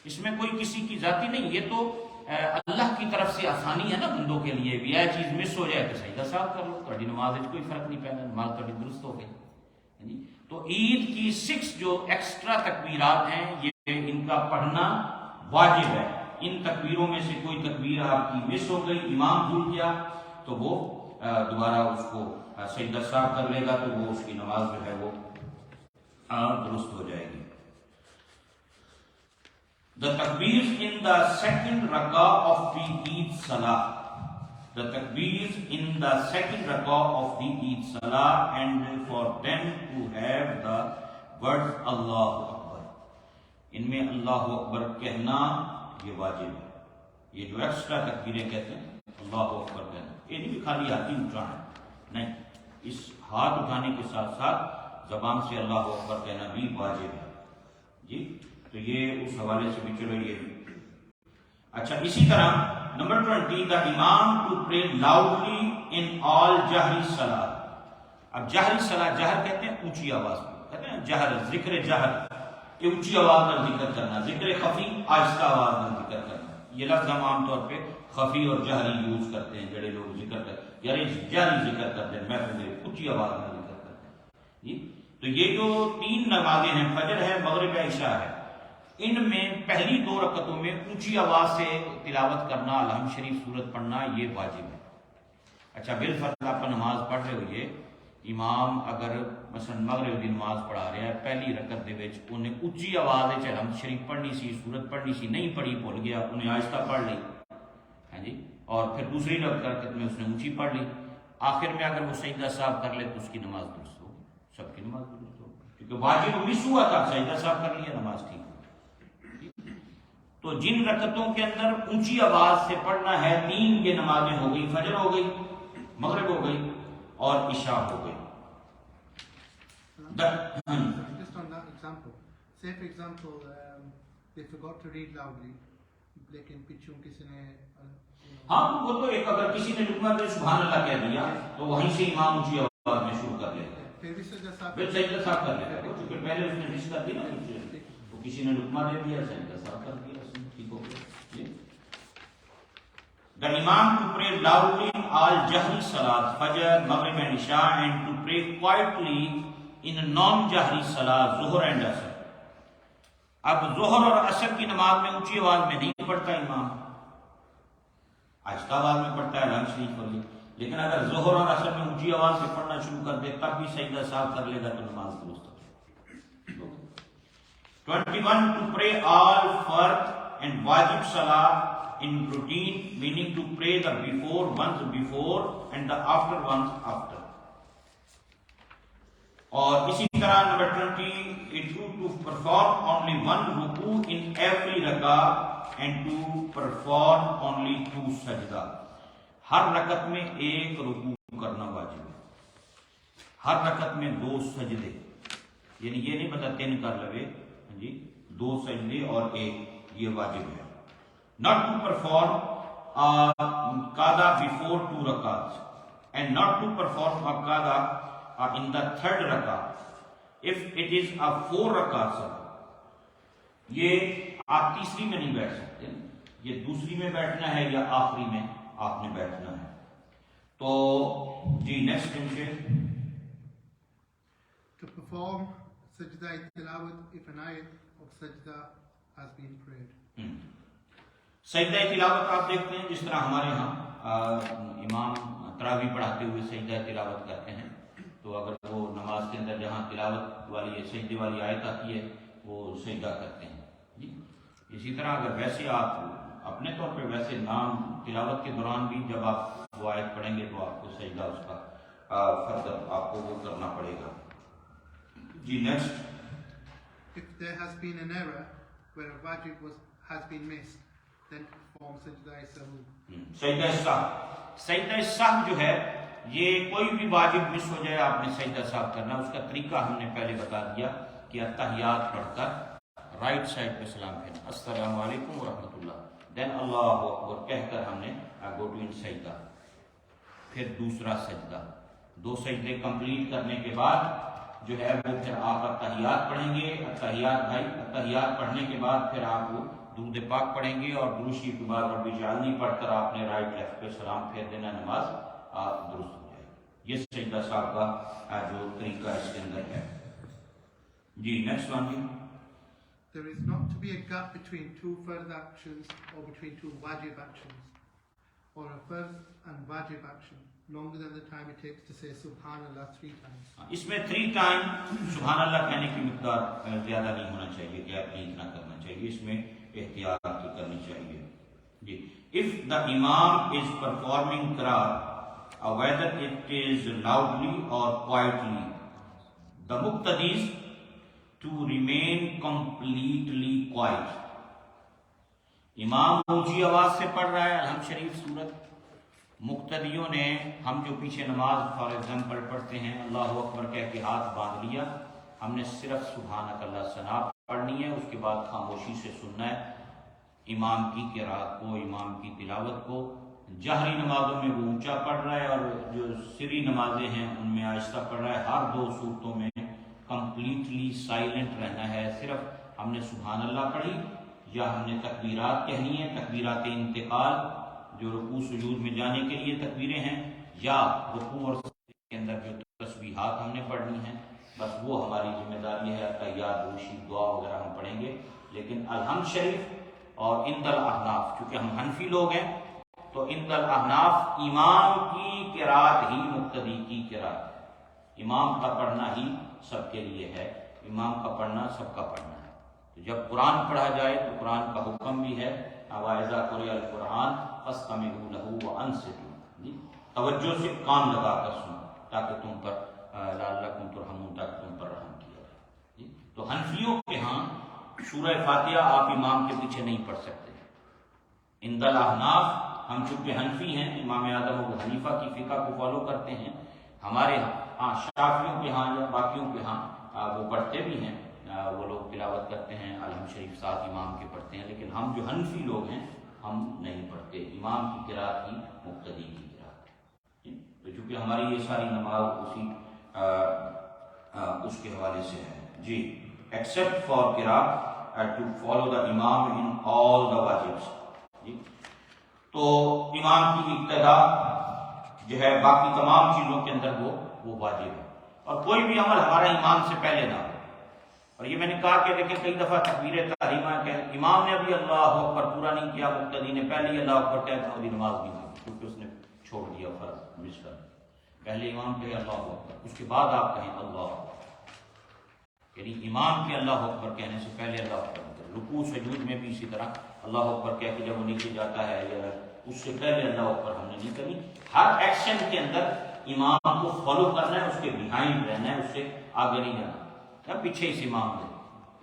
اس میں کوئی کسی کی ذاتی نہیں, یہ تو اللہ کی طرف سے آسانی ہے نا بندوں کے لیے بھی. یہ چیز مس ہو جائے تو سجدہ صاف کر لو, تھوڑی نماز میں کوئی فرق نہیں پڑا, نماز تھوڑی درست ہو گئی. تو عید کی 6 جو ایکسٹرا تکبیرات ہیں یہ ان کا پڑھنا واجب ہے. ان تکبیروں میں سے کوئی تکبیر آپ کی مس ہو گئی, امام بھول گیا, تو وہ دوبارہ اس کو سجدہ صاف کر لے گا, تو وہ اس کی نماز جو ہے وہ درست ہو جائے گی. The takbeers in the second rakah of the Eid Salah. The takbeers in the second rakah of the Eid Salah, and for them to have the word Allahu Akbar. ان میں اللہ اکبر کہنا یہ واجب ہے. یہ جو ایکسٹرا تکبیریں کہتے ہیں اللہ اکبر کہنا, یہ نہیں خالی ہاتھ اٹھانا نہیں, اس ہاتھ اٹھانے کے ساتھ ساتھ زبان سے اللہ اکبر کہنا بھی واجب ہے. جی تو یہ اس حوالے سے بھی چلو یہ. اچھا, اسی طرح نمبر 20 دا امام ٹو پرے لاؤڈلی ان آل جہری صلاۃ. اب جہری صلاۃ, جہر کہتے ہیں اونچی آواز میں, کہتے ہیں جہر, ذکر جہر, یہ اونچی آواز میں ذکر کرنا. ذکر خفی آہستہ آواز میں ذکر کرنا. یہ لفظ ہم عام طور پہ خفی اور جہری یوز کرتے ہیں. جڑے لوگ ذکر کرتے ہیں یعنی جہری ذکر کرتے ہیں, محفل میں اونچی آواز میں ذکر کرتے ہیں. جی تو یہ جو 3 نمازیں ہیں, فجر ہے, مغرب ہے, عشاء ہے, ان میں پہلی 2 رکعتوں میں اونچی آواز سے تلاوت کرنا, الحمد شریف سورت پڑھنا, یہ واجب ہے. اچھا, بالفرض آپ نماز پڑھ رہے ہوئے, امام اگر مثلا مغرب کی نماز پڑھا رہا ہے, پہلی رکعت دے وچ انہیں اونچی آواز وچ الحمد شریف پڑھنی سی, سورت پڑھنی سی, نہیں پڑھی, بھول گیا, انہیں آہستہ پڑھ لی, ہاں جی, اور پھر دوسری رکعت میں اس نے اونچی پڑھ لی. آخر میں اگر وہ سجدہ صاف کر لے تو اس کی نماز درست ہو, سب کی نماز درست ہو, کیونکہ واجب مس ہوا تھا, سجدہ صاف کر لیا, نماز ٹھیک. تو جن رکعتوں کے اندر اونچی آواز سے پڑھنا ہے, 3 یہ نمازیں ہو گئی, فجر ہو گئی, مغرب ہو گئی اور عشاء ہو گئی. Just on that example, say for example they forgot to read loudly, لیکن پیچھوں کسی نے ہاں وہ تو ایک, اگر کسی نے لکما دے سبحان اللہ کہہ دیا تو وہیں سے امام اونچی آواز میں شروع کر لیتے ہیں, پھر بھی سجدہ صاف کر لیتے ہیں, کیونکہ پہلے اس نے مس کر دی نا, تو کسی نے لکما دے دیا, سجدہ صاف کر دیا, ٹھیک ہو گیا. The imam to pray loudly in all jahri salat, Fajr, Maghrib and Isha, and to pray quietly in non-jahri salat, Zuhr and Asr. اب ظہر اور عصر کی نماز میں اونچی آواز میں نہیں پڑھتا امام, آہستہ آواز میں پڑھتا ہے, الحمد شریف پڑھ لی. لیکن اگر ظہر اور عصر میں اونچی آواز سے پڑھنا شروع کر دے تب بھی سجدہ صاف کر لے گا تو نماز درست ہو. 21 to pray all fard and wajib salah in routine, meaning to pray the before ones before and the after ones after. اور اسی طرح number 22 to perform only 1 ruku in every rakah and to perform only 2 sajda. ہر رکعت میں 1 رکوع کرنا واجب ہے. ہر رکعت میں 2 سجدے، یعنی یہ نہیں پتا 3 کر لوے جی، 2 سجدے اور 1 یہ واجب ہے. Not to perform qada before 2 rakats and not to perform a qada in the 3rd rakat if it is a 4 rakat salah. یہ آپ تیسری میں نہیں بیٹھ سکتے، یہ دوسری میں بیٹھنا ہے یا آخری میں آپ نے بیٹھنا ہے. تو جی نیکسٹ انشاء To perform sajda tilawat if an ayat of sajda has been prayed. سجدہ تلاوت آپ دیکھتے ہیں جس طرح ہمارے ہاں امام تراویح پڑھاتے ہوئے سجدہ تلاوت کرتے ہیں، تو اگر وہ نماز کے اندر جہاں تلاوت والی سجدے والی آیت آتی ہے وہ سجدہ کرتے ہیں جی. اسی طرح اگر ویسے آپ اپنے طور پہ ویسے نام تلاوت کے دوران بھی جب آپ وہ آیت پڑھیں گے تو آپ کو سجدہ اس کا فردر آپ کو وہ کرنا پڑے گا. جی next. If there has been an error where a wajib has been missed, then perform sajda sahwi. سجدہ سہو، سجدہ سہو جو ہے یہ کوئی بھی واجب مس ہو جائے آپ نے سجدہ سہو کرنا. اس کا طریقہ ہم نے پہلے بتا دیا کہ اتحیات پڑھ کر رائٹ سائڈ پہ سلام پھیرنا، السلام علیکم ورحمۃ اللہ، دین اللہ اکبر کہہ کر ہم نے گو ٹو ان سجدہ. پھر دوسرا سجدہ، 2 سجدے کمپلیٹ کرنے کے بعد جو ہے وہ پھر آپ اتحیات پڑھیں گے. اتحیات بھائی اتحیات پڑھنے کے بعد پھر آپ وہ درود پاک پڑھیں گے اور درود شریف کے بعد رب اجعلنی پڑھ کر آپ نے رائٹ لیفٹ پہ سلام پھیر دینا، نماز درست ہو جائے. یہ سجدہ صاحب کا جو طریقہ اس کے اندر ہے. جی نیکسٹ ون جی. There is not to be a gap between 2 fard actions or between 2 wajib actions, or a fard and wajib action longer than the time it takes to say subhanallah 3 times. اس میں 3 time سبحان اللہ کہنے کی مقدار زیادہ نہیں ہونا چاہیے، gap نہیں اتنا کرنا چاہیے، اس میں احتیاط کرنی چاہیے جی. If the imam is performing qiraat, whether it is loudly or quietly, the muqtadis to remain completely quiet. امام اونچی آواز سے پڑھ رہا ہے الحمد شریف سورت، مقتدیوں نے ہم جو پیچھے نماز فار ایگزامپل پڑھتے ہیں اللہ اکبر کہہ کے ہاتھ باندھ لیا، ہم نے صرف سبحانک اللہ ثنا پڑھنی ہے، اس کے بعد خاموشی سے سننا ہے امام کی قرات کو، امام کی تلاوت کو. جہری نمازوں میں وہ اونچا پڑھ رہا ہے اور جو سری نمازیں ہیں ان میں آہستہ پڑھ رہا ہے. ہر 2 صورتوں میں کمپلیٹلی سائلنٹ رہنا ہے. صرف ہم نے سبحان اللہ پڑھی یا ہم نے تکبیرات کہنی ہے، تکبیرات انتقال جو رکوع سجود میں جانے کے لیے تکبیریں ہیں، یا رکوع اور سجود کے اندر جو تسبیحات ہم نے پڑھنی ہیں، بس وہ ہماری ذمہ داری ہے. تحیات روشی دعا وغیرہ ہم پڑھیں گے، لیکن الحمد شریف اور عند الاحناف چونکہ ہم حنفی لوگ ہیں تو عند الاحناف امام کی قرات ہی مقتدی کی قرات ہے، امام کا پڑھنا ہی سب کے لیے ہے، امام کا پڑھنا سب کا پڑھنا ہے. تو جب قرآن پڑھا جائے تو قرآن کا حکم بھی ہے وَإِذَا قُرِئَ الْقُرْآنُ فَاسْتَمِعُوا لَهُ وَأَنصِتُوا، توجہ سے کان لگا کر سنو تاکہ تم پر لعلکم ترحمون، تاکہ تم پر رحم کیا جائے. تو حنفیوں کے ہاں سورہ فاتحہ آپ امام کے پیچھے نہیں پڑھ سکتے. عند الاحناف ہم چونکہ حنفی ہیں، امام اعظم ابو حنیفہ کی فقہ کو فالو کرتے ہیں، ہمارے ہاں شافعیوں کے ہاں یا باقیوں کے ہاں وہ پڑھتے بھی ہیں، وہ لوگ تلاوت کرتے ہیں الحمد شریف ساتھ امام کے پڑھتے ہیں، لیکن ہم جو حنفی لوگ ہیں ہم نہیں پڑھتے، امام کی قرات ہی مقتدی کی قرات ہے. تو چونکہ ہماری یہ ساری نماز اسی اس کے حوالے سے ہے جی. ایکسپٹ فار قرات ٹو فالو دا امام ان آل دا واجبس جی. تو امام کی ابتدا جو ہے باقی تمام چیزوں کے اندر وہ واجب ہے، اور کوئی بھی عمل ہمارا امام سے پہلے نہ ہو. اور یہ میں نے کہا کہ دیکھیں کئی دفعہ تکبیر تحریمہ کہ امام نے ابھی اللہ اکبر پورا نہیں کیا، مقتدی نے پہلے ہی اللہ اکبر کہا تو ابھی نماز نہیں ہوئی کیونکہ اس نے چھوڑ دیا فرض مس کر. پہلے امام کہے اللہ اکبر، اس کے بعد آپ کہیں اللہ اکبر، یعنی امام کے اللہ اکبر کہنے سے پہلے اللہ اکبر. رکوع سجود میں بھی اسی طرح اللہ اکبر کہہ کے جب وہ نیچے جاتا ہے یا اس سے پہلے اللہ اکبر ہم نے نہیں کرنی. ہر ایکشن کے اندر امام کو فالو کرنا ہے، اس کے بیہائنڈ رہنا ہے، اس سے آگے نہیں جانا. یا پیچھے اس امام دے،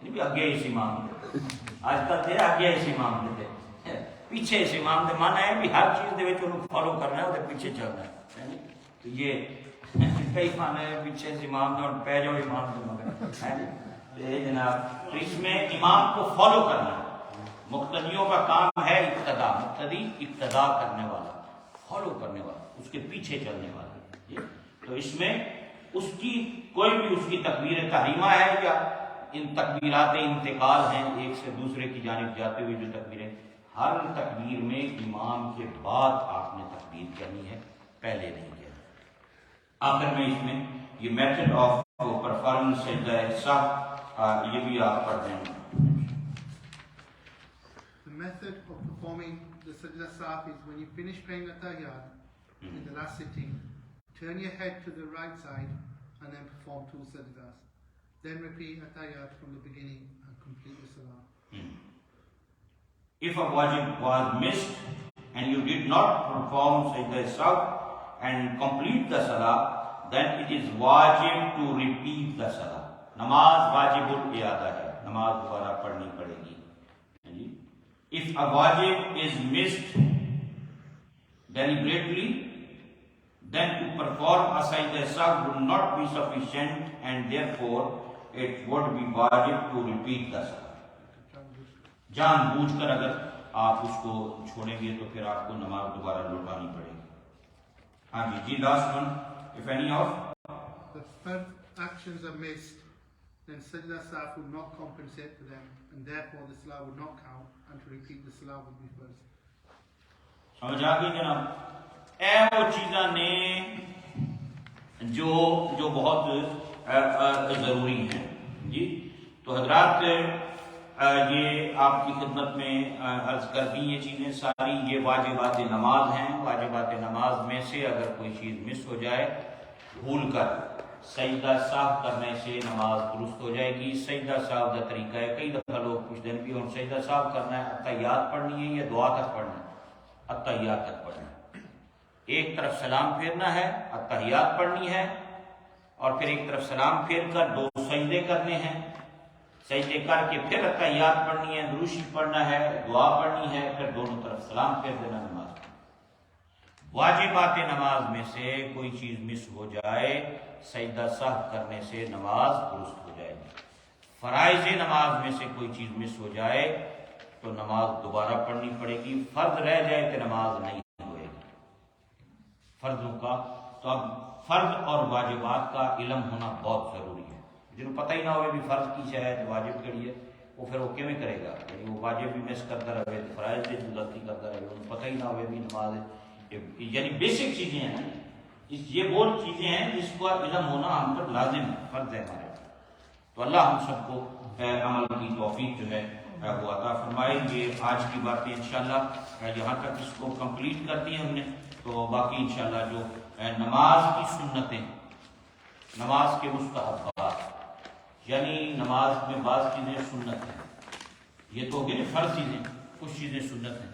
یعنی اگے اس امام دے، آج کل تھے اگے اس امام دے تھے، پیچھے اس امام دے. مانا ہے بھی ہر چیز دے وچ انہوں فالو کرنا ہے، وہ پیچھے چلنا ہے. تو یہ کئی مانا ہے پیچھے سے امام نے اور پہ جاؤ امام کے مگر جناب. تو اس میں امام کو فالو کرنا ہے. مقتدیوں کا کام ہے اقتدا. مقتدی اقتدا کرنے والا, فالو کرنے والا, اس کے پیچھے چلنے والا. تو اس میں اس کی کوئی بھی اس کی تکبیر تحریمہ ہے یا ان تکبیرات انتقال ہیں ایک سے دوسرے کی جانب جاتے ہوئے جو تکبیریں, ہر تکبیر میں امام کے بعد آپ نے تکبیر کہنی ہے, پہلے نہیں کہنا. آخر میں اس میں یہ میتھڈ آف پرفارمنس سجدہ سہو یہ بھی آپ پڑھ دیں. The method of performing the sajda sahw is when you finish praying at-tahiyyat in the last sitting, turn your head to the right side and then perform 2 sajdas. Then repeat at-tahiyyat from the beginning and complete the salah. If a wajib was missed and you did not perform sajda sahw and complete the salah, then it is wajib to repeat the salah. Namaz wajibul i'ada hai, namaz دوبارہ پڑھنی پڑے گی. If a wajib is missed deliberately, then to perform a sajda sahw would not be sufficient and therefore it would be wajib to repeat the salah. جان بوجھ کر اگر آپ اس کو چھوڑیں گے تو پھر آپ کو نماز دوبارہ لوٹانی پڑے گی. ہاں جی last one. If any of The fard actions are missed, then sajda sahw would not compensate for them, and therefore the salah would not count, and to repeat the salah would be first. سمجھ آ گئی جناب. اے وہ چیزاں نے جو بہت ضروری ہیں جی. تو حضرات یہ آپ کی خدمت میں عرض کر دی یہ چیزیں ساری. یہ واجبات نماز ہیں. واجبات نماز میں سے اگر کوئی چیز مس ہو جائے بھول کر, سجدہ سہو کرنے سے نماز درست ہو جائے گی. سجدہ سہو کا طریقہ ہے, کئی دفعہ لوگ پوچھتے ہیں بھی اور سجدہ سہو کرنا ہے اتحیات پڑھنی ہے یا دعا تک پڑھنا ہے؟ اتحیات تک پڑھنا ہے. ایک طرف سلام پھیرنا ہے, اتحیات پڑھنی ہے, اور پھر ایک طرف سلام پھیر کر 2 سجدے کرنے ہیں. سجدے کر کے پھر اتحیات پڑھنی ہے, دروشی پڑھنا ہے, دعا پڑھنی ہے, پھر دونوں طرف سلام پھیر دینا. نماز واجبات نماز میں سے کوئی چیز مس ہو جائے سجدہ سہو کرنے سے نماز درست ہو جائے گی. فرائض نماز میں سے کوئی چیز مس ہو جائے تو نماز دوبارہ پڑھنی پڑے گی. فرض رہ جائے تو نماز نہیں ہوئے گی. فرضوں کا تو اب فرض اور واجبات کا علم ہونا بہت ضروری ہے. جنہوں پتہ ہی نہ ہوئے بھی فرض کی شاید واجب کری ہے وہ پھر وہ کیویں کرے گا؟ یعنی وہ واجب بھی مس کرتا رہے, فرائض سے جو غلطی کرتا رہے, انہوں پتہ ہی نہ ہوئے بھی نماز, یعنی بیسک چیزیں ہیں نا. یہ وہ چیزیں ہیں جس کا علم ہونا ہم پر لازم ہے, فرض ہے ہمارے. تو اللہ ہم سب کو عمل کی توفیق جو ہے وہ عطا فرمائے. یہ آج کی باتیں انشاءاللہ یہاں تک اس کو کمپلیٹ کر دی ہم نے. تو باقی انشاءاللہ جو نماز کی سنتیں, نماز کے مستحبات, یعنی نماز میں بعض چیزیں سنت ہیں, یہ تو کہ فرض چیزیں, کچھ چیزیں سنت ہیں,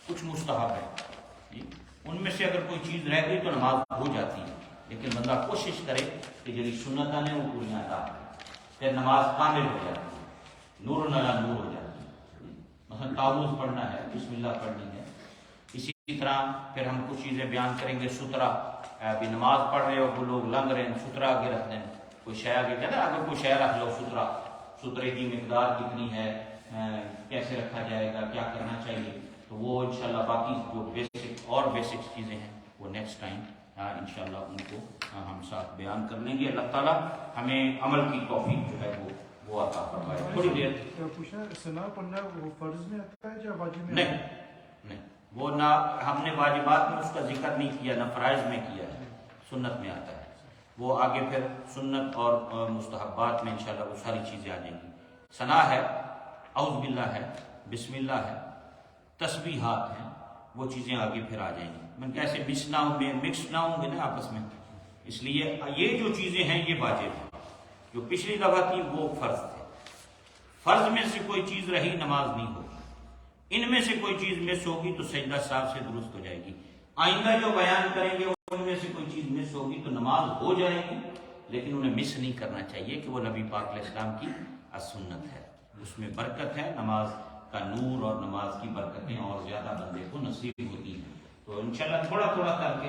کچھ مستحب ہیں. ان میں سے اگر کوئی چیز رہ گئی تو نماز ہو جاتی ہے, لیکن بندہ کوشش کرے کہ جڑی سنتیں ہیں وہ پوریاں ادا کرے, پھر نماز کامل ہو جاتی ہے, نور علی نور ہو جاتی ہے. مثلا تعوذ پڑھنا ہے, بسم اللہ پڑھنی ہے. اسی طرح پھر ہم کچھ چیزیں بیان کریں گے. سترا, ابھی نماز پڑھ رہے ہو وہ لوگ لنگ رہے ہیں, سترا آگے رکھ دیں. کوئی شے آگے کہتے ہیں اگر کوئی شے رکھ لو سترا, سترے کی مقدار کتنی ہے, کیسے رکھا جائے گا, کیا کرنا چاہیے, تو وہ انشاءاللہ باقی جو بیسک چیزیں ہیں وہ نیکسٹ ٹائم انشاءاللہ ان کو ہم ساتھ بیان کر لیں گے. اللہ تعالیٰ ہمیں عمل کی توفیق جو ہے وہ عطا فرمائے. تھوڑی دیر سنا پڑھنا وہ فرض میں آتا ہے یا واجب میں؟ نہیں, وہ نہ ہم نے واجبات میں اس کا ذکر نہیں کیا, نہ فرائض میں کیا ہے, سنت میں آتا ہے. وہ آگے پھر سنت اور مستحبات میں انشاءاللہ وہ ساری چیزیں آ جائیں گی. ثنا ہے, اعوذ باللہ ہے, بسم اللہ ہے, تسبیحات ہیں, وہ چیزیں آگے پھر آ جائیں گی. میں کیسے مکس نہ ہوں گے نا آپس میں, اس لیے یہ جو چیزیں ہیں یہ واجب ہیں. جو پچھلی دفعہ تھی وہ فرض تھے. فرض میں سے کوئی چیز رہی نماز نہیں ہوگی. ان میں سے کوئی چیز مس ہوگی تو سجدہ سہو سے درست ہو جائے گی. آئندہ جو بیان کریں گے ان میں سے کوئی چیز مس ہوگی تو نماز ہو جائے گی, لیکن انہیں مس نہیں کرنا چاہیے کہ وہ نبی پاک علیہ السلام کی سنت ہے, اس میں برکت ہے. نماز کا نور اور نماز کی برکتیں اور زیادہ بندے کو نصیب ہوتی ہیں. تو انشاءاللہ تھوڑا تھوڑا کر کے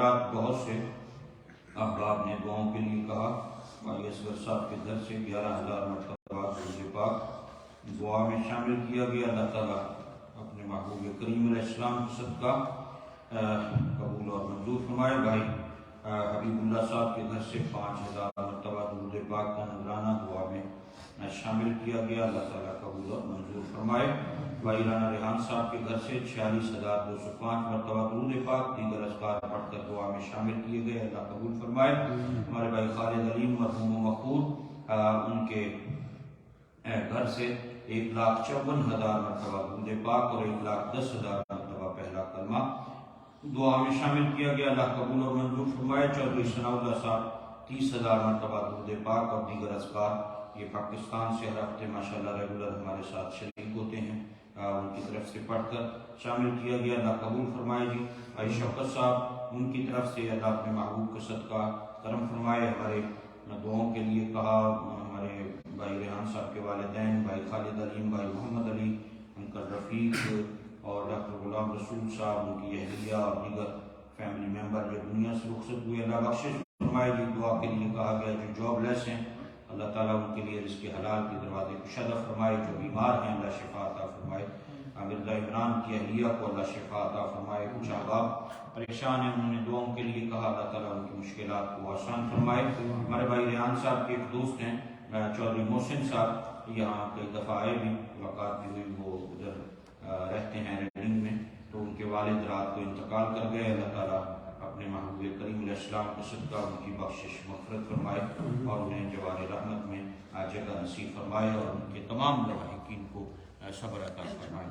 حضرات بہت سے احباب نے دعاؤں کے لیے کہا. بھائی اصغر صاحب کے گھر سے 11,000 مرتبہ درود پاک دعا میں شامل کیا گیا. اللہ تعالیٰ اپنے محبوب کریم علیہ السلام کے صدقہ قبول اور منظور فرمائے. بھائی حبیب اللہ صاحب کے گھر سے 5,000 مرتبہ درود پاک کا نذرانہ دعا میں شامل کیا گیا. اللہ تعالیٰ قبول اور منظور فرمائے. بھائی رانا ریحان صاحب کے گھر سے 46,205 مرتبہ درود پاک دیگر اذکار پڑھ کر دعا میں شامل کیے گئے. اللہ قبول فرمائے. ہمارے بھائی خالد علیم مرحوم و مقبول ان کے گھر سے 1,54,000 مرتبہ درود پاک اور 1,10,000 مرتبہ پہلا کلمہ دعا میں شامل کیا گیا. اللہ قبول اور منظور فرمائے. چودھری ثناء اللہ صاحب 30,000 مرتبہ درود پاک اور دیگر اذکار یہ پاکستان سے ہر ہفتے ماشاءاللہ ریگولر ہمارے ساتھ شریک ہوتے ہیں ان کی طرف سے پڑھ کر شامل کیا گیا. اللہ قبول فرمائے. جی بھائی شوکت صاحب ان کی طرف سے اللہ اپنے محبوب کا صدقہ کرم فرمائے. ہمارے دعاؤں کے لیے کہا. ہمارے بھائی ریحان صاحب کے والدین بھائی خالد علیم بھائی محمد علی انکل رفیق اور ڈاکٹر غلام رسول صاحب ان کی اہلیہ اور دیگر فیملی ممبر جو دنیا سے رخصت ہوئے اللہ بخشش فرمائے. جی دعا کے لیے کہا گیا جو جاب لیس ہیں اللہ تعالیٰ ان کے لیے رزق حلال کے دروازے کشادہ فرمائے. جو بیمار ہیں اللہ شفا عطا فرمائے. مرزا عمران کی اہلیہ کو اللہ شفا عطا فرمائے. کچھ احباب پریشان ہیں انہوں نے دعاؤں کے لیے کہا اللہ تعالیٰ ان کی مشکلات کو آسان فرمائے. ہمارے بھائی ریحان صاحب کے ایک دوست ہیں چودھری محسن صاحب یہاں کئی دفعہ آئے بھی ملاقات بھی ہوئی. وہ ادھر رہتے ہیں ریڈنگ میں تو ان کے والد رات کو انتقال کر گئے. اللہ تعالیٰ اپنے محبوب کریم علیہ السلام کے صدقہ ان کی بخشش مغفرت فرمائے اور انہیں جوار رحمت میں جگہ نصیب فرمائے اور ان کے تمام لاحقین کو صبر عطا فرمائے.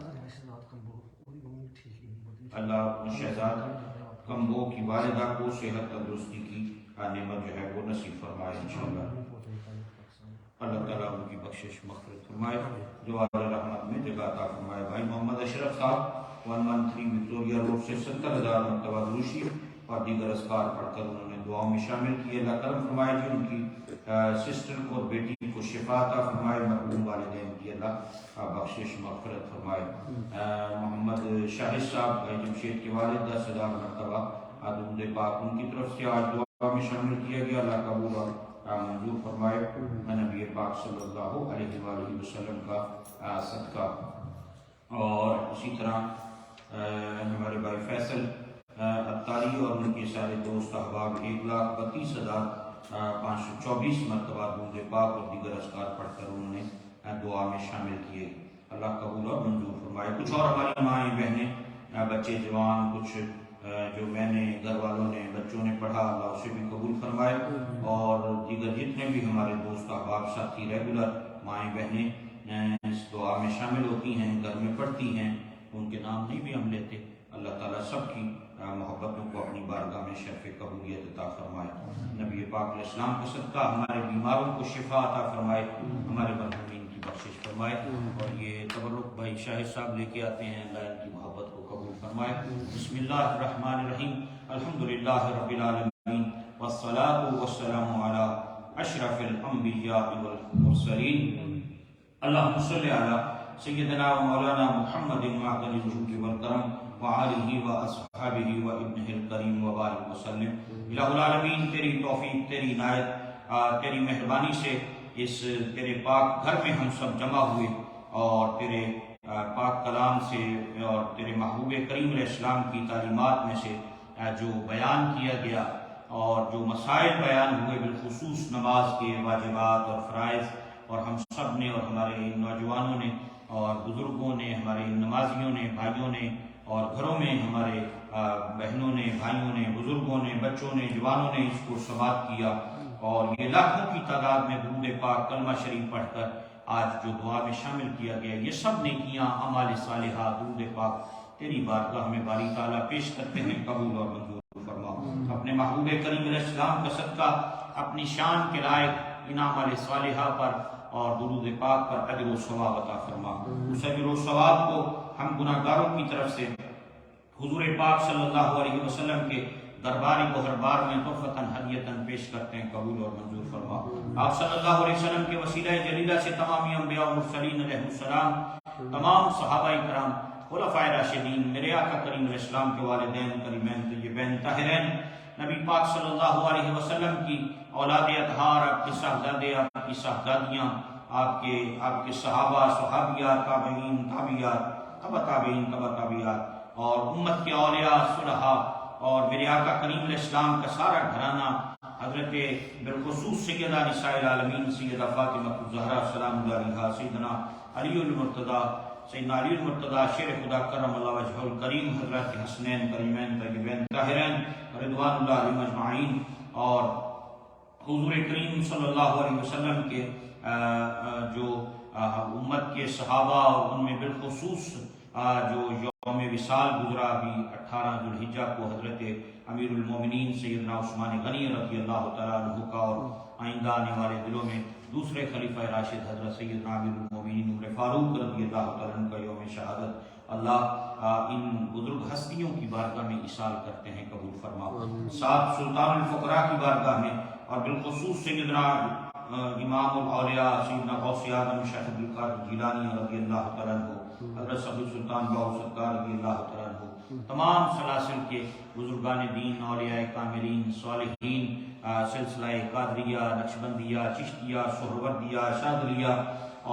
اللہ شہزاد کمبو کی والدہ کو صحت تندرستی کی نعمت جو ہے وہ نصیب فرمائے انشاءاللہ. اللہ تعالیٰ ان کی بخشش مغفرت فرمائے جوار رحمت میں جگہ عطا فرمائے. بھائی محمد اشرف صاحب 113 وکٹوریا روڈ سے 70,000 مرتبہ دروشی اور دیگر اذکار پڑھ کر انہوں نے دعاؤں میں شامل کیے. اللہ کرم فرمائے. جی ان کی سسٹر کو اور بیٹی کو شفا عطا فرمائے. مرحوم والدین کی اللہ بخشش مغفرت فرمائے. محمد شاہد صاحب بھائی جمشید کے والد 10,000 مرتبہ درود پاک ان کی طرف سے آج دعا میں شامل کیا گیا. اللہ قبول اور منظور فرمائے. نبی پاک صلی اللہ علیہ وآلہ وسلم کا صدقہ. اور اسی طرح ہمارے بھائی فیصل اتاری اور ان کے سارے دوست احباب 1,32,524 مرتبہ درود پاک اور دیگر اذکار پڑھ کر انہوں نے دعا میں شامل کیے. اللہ قبول اور منظور فرمائے. کچھ اور ہماری مائیں بہنیں بچے جوان کچھ جو میں نے گھر والوں نے بچوں نے پڑھا اللہ اسے بھی قبول فرمائے. اور دیگر جتنے بھی ہمارے دوست احباب ساتھی ریگولر مائیں بہنیں اس دعا میں شامل ہوتی ہیں گھر میں پڑھتی ہیں ان کے نام نہیں بھی ہم لیتے. اللہ تعالیٰ سب کی محبتوں کو اپنی بارگاہ میں شرف قبولیت عطا فرمائے. نبی پاک علیہ السلام کا صدقہ ہمارے بیماروں کو شفا عطا فرمائے. ہمارے مرحومین کی بخشش فرمائے. اور یہ تبرک بھائی شاہد صاحب لے کے آتے ہیں اللہ ان کی محبت کو قبول فرمائے. بسم اللہ الرحمن الرحیم. الحمدللہ رب العالمین والصلاة والسلام علی اشرف الانبیاء والمرسلین. اللہم صلی علی سیدنا و مولانا محمد معدن الجود والکرم وآلہ و اصحابہ و ابنہ الکریم و بارک وسلم. الہ العالمین تیری توفیق تیری عنایت تیری مہربانی سے اس تیرے پاک گھر میں ہم سب جمع ہوئے اور تیرے پاک کلام سے اور تیرے محبوب کریم علیہ السلام کی تعلیمات میں سے جو بیان کیا گیا اور جو مسائل بیان ہوئے بالخصوص نماز کے واجبات اور فرائض اور ہم سب نے اور ہمارے نوجوانوں نے اور بزرگوں نے ہمارے نمازیوں نے بھائیوں نے اور گھروں میں ہمارے بہنوں نے بھائیوں نے بزرگوں نے بچوں نے جوانوں نے اس کو سماعت کیا اور یہ لاکھوں کی تعداد میں درود پاک کلمہ شریف پڑھ کر آج جو دعا میں شامل کیا گیا یہ سب نیکیاں اعمال صالحہ درود پاک تیری بارگاہ میں باری تعالیٰ پیش کرتے ہیں. قبول اور منظور فرما. اپنے محبوب کریم علیہ السلام کا صدقہ اپنی شان کے لائق ان اعمال صالحہ پر اور درود پاک پر اجر و ثواب عطا فرما. اس اجر و ثواب کو ہم گناہگاروں کی طرف سے حضور پاک صلی اللہ علیہ وسلم کے دربار گوہربار میں تحفتاً ہدیتاً پیش کرتے ہیں. قبول اور منظور فرما. آپ صلی اللہ علیہ وسلم کے وسیلہ جلیلہ سے تمامی انبیاء و مرسلین علیہ السلام تمام صحابہ کرام خلفائے راشدین، میرے آقا کریم علیہ السلام کے والدین کریمین طیبین طاہرین، نبی پاک صلی اللہ علیہ وسلم کی اولاد اطہار، آپ کے صاحبزادے، آپ کی صاحبزادیاں، آپ کے صحابہ، صحابیات، تابعین، تابعیات، تبع تابعین، تبع تابعیات، اور امت کے اولیاء، صلحاء، اور میرے آقا کریم علیہ السلام کا سارا گھرانہ، حضرت بالخصوص سیدہ نساء العالمین سیدہ فاطمہ الزہرا سلام اللہ علیہا، سیدنا علی المرتضیٰ، سیدنا علی المرتضیٰ شیر خدا کرم اللہ وجہہ الکریم، حضرت حسنین کریمین طیبین طاہرین رضوان اللہ علیہم اجمعین، اور حضور کریم صلی اللہ علیہ وسلم کے جو امت کے صحابہ، اور ان میں بالخصوص جو یوم وصال گزرا بھی 18 ذوالحجہ کو حضرت امیر المومنین سیدنا عثمان غنی رضی اللہ تعالیٰ عنہ کا، اور آئندہ آنے والے دلوں میں دوسرے خلیفہ راشد حضرت سیدنا امیر المومنین عمر فاروق رضی اللہ تعالیٰ عنہ کا یوم شہادت، اللہ ان بزرگ ہستیوں کی بارگاہ میں ایصال کرتے ہیں، قبول فرما۔ ساتھ سلطان الفقراء کی بارگاہ میں، اور بالخصوص سیدنا امام الاولیاء سیدنا غوث اعظم شیخ عبدالقادر جیلانی رضی اللہ تعالیٰ عنہ، حضرت صدر سلطان باہو سرکار رضی اللہ تعالیٰ عنہ، تمام سلاسل کے بزرگان دین، اولیاء کاملین، صالحین، سلسلہ قادریہ، نقشبندیہ، چشتیہ، سہروردیہ، شاذلیہ،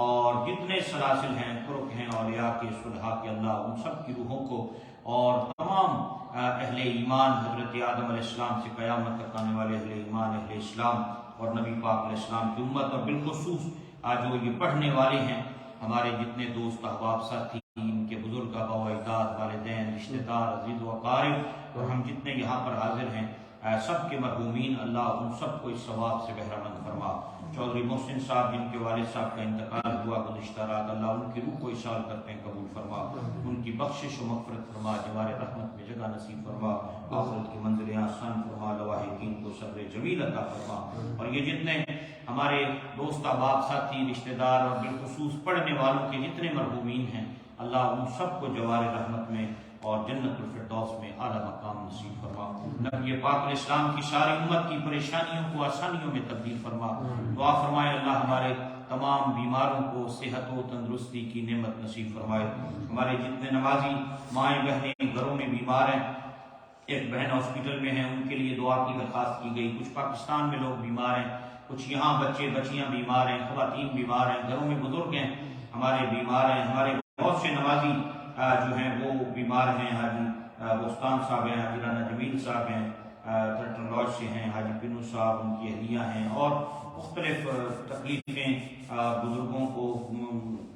اور جتنے سلاسل ہیں، طرق ہیں اولیاء کے، صلحاء کے، اللہ ان سب کی روحوں کو، اور تمام اہل ایمان، حضرت آدم علیہ السلام سے قیامت تک آنے والے اہل ایمان، اہل اسلام، اور نبی پاک علیہ السلام کی امت، اور بالخصوص جو یہ پڑھنے والے ہیں، ہمارے جتنے دوست احباب ساتھی، ان کے بزرگ آبا و اجداد، والدین، رشتہ دار، عزیز و اقارب، اور ہم جتنے یہاں پر حاضر ہیں، سب کے مرحومین، اللہ ان سب کو اس ثواب سے بہرہ مند فرما۔ چودھری محسن صاحب جن کے والد صاحب کا انتقال ہوا گزشتہ رات، اللہ ان کی روح کو ایصال کرتے ہیں، قبول فرما، ان کی بخشش و مغفرت فرما، جوار رحمت میں جگہ نصیب فرما، آخرت کی منزلیں آسان فرما، لواحقین کو صبر جمیل عطا فرما، اور یہ جتنے ہمارے دوست احباب ساتھی، رشتہ دار، اور بالخصوص پڑھنے والوں کے جتنے مرحومین ہیں، اللہ ان سب کو جوار رحمت میں اور جنت الفردوس میں اعلیٰ مقام نصیب فرما۔ نبی پاک علیہ السلام کی ساری امت کی پریشانیوں کو آسانیوں میں تبدیل فرما۔ دعا فرمائے اللہ ہمارے تمام بیماروں کو صحت و تندرستی کی نعمت نصیب فرمائے۔ ہمارے جتنے نمازی مائیں بہنیں گھروں میں بیمار ہیں، ایک بہن ہاسپٹل میں ہیں، ان کے لیے دعا کی درخواست کی گئی۔ کچھ پاکستان میں لوگ بیمار ہیں، کچھ یہاں بچے بچیاں بیمار ہیں، خواتین بیمار ہیں، گھروں میں بزرگ ہیں ہمارے بیمار ہیں، ہمارے بہت سے نمازی جو ہیں وہ بیمار ہیں، حاجی بوستان صاحب ہیں، حاجی رانا جمیل صاحب ہیں، ترٹن لاج سے ہیں، حاجی پنو صاحب، ان کی اہلیہ ہیں، اور مختلف تکلیفیں بزرگوں کو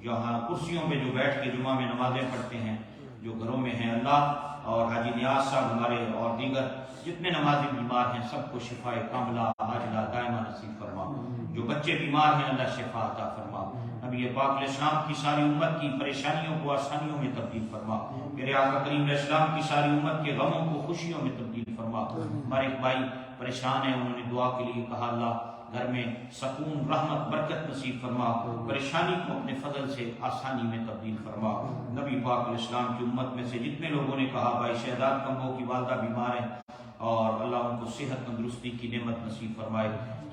جہاں کرسیوں پہ جو بیٹھ کے جمعہ میں نمازیں پڑھتے ہیں، جو گھروں میں ہیں، اللہ، اور حاجی نیاز صاحب ہمارے، اور دیگر جتنے نمازی بیمار ہیں، سب کو شفا کاملہ عاجلہ دائمہ نصیب فرما۔ جو بچے بیمار ہیں، اللہ شفا عطا فرما۔ نبی پاک علیہ السلام کی ساری امت کی پریشانیوں کو آسانیوں میں تبدیل فرما۔ میرے آقا کریم علیہ السلام کی ساری امت کے غموں کو خوشیوں میں تبدیل فرما۔ ہمارے ایک بھائی پریشان ہیں، انہوں نے دعا کے لیے کہا، اللہ گھر میں سکون، رحمت، برکت نصیب فرما، پریشانی کو اپنے فضل سے آسانی میں تبدیل فرما۔ نبی پاک علیہ السلام کی امت میں سے جتنے لوگوں نے کہا بھائی شہزاد کمبو کی والدہ بیمار ہیں، اور اللہ ان کو صحت تندرستی کی نعمت نصیب فرمائے،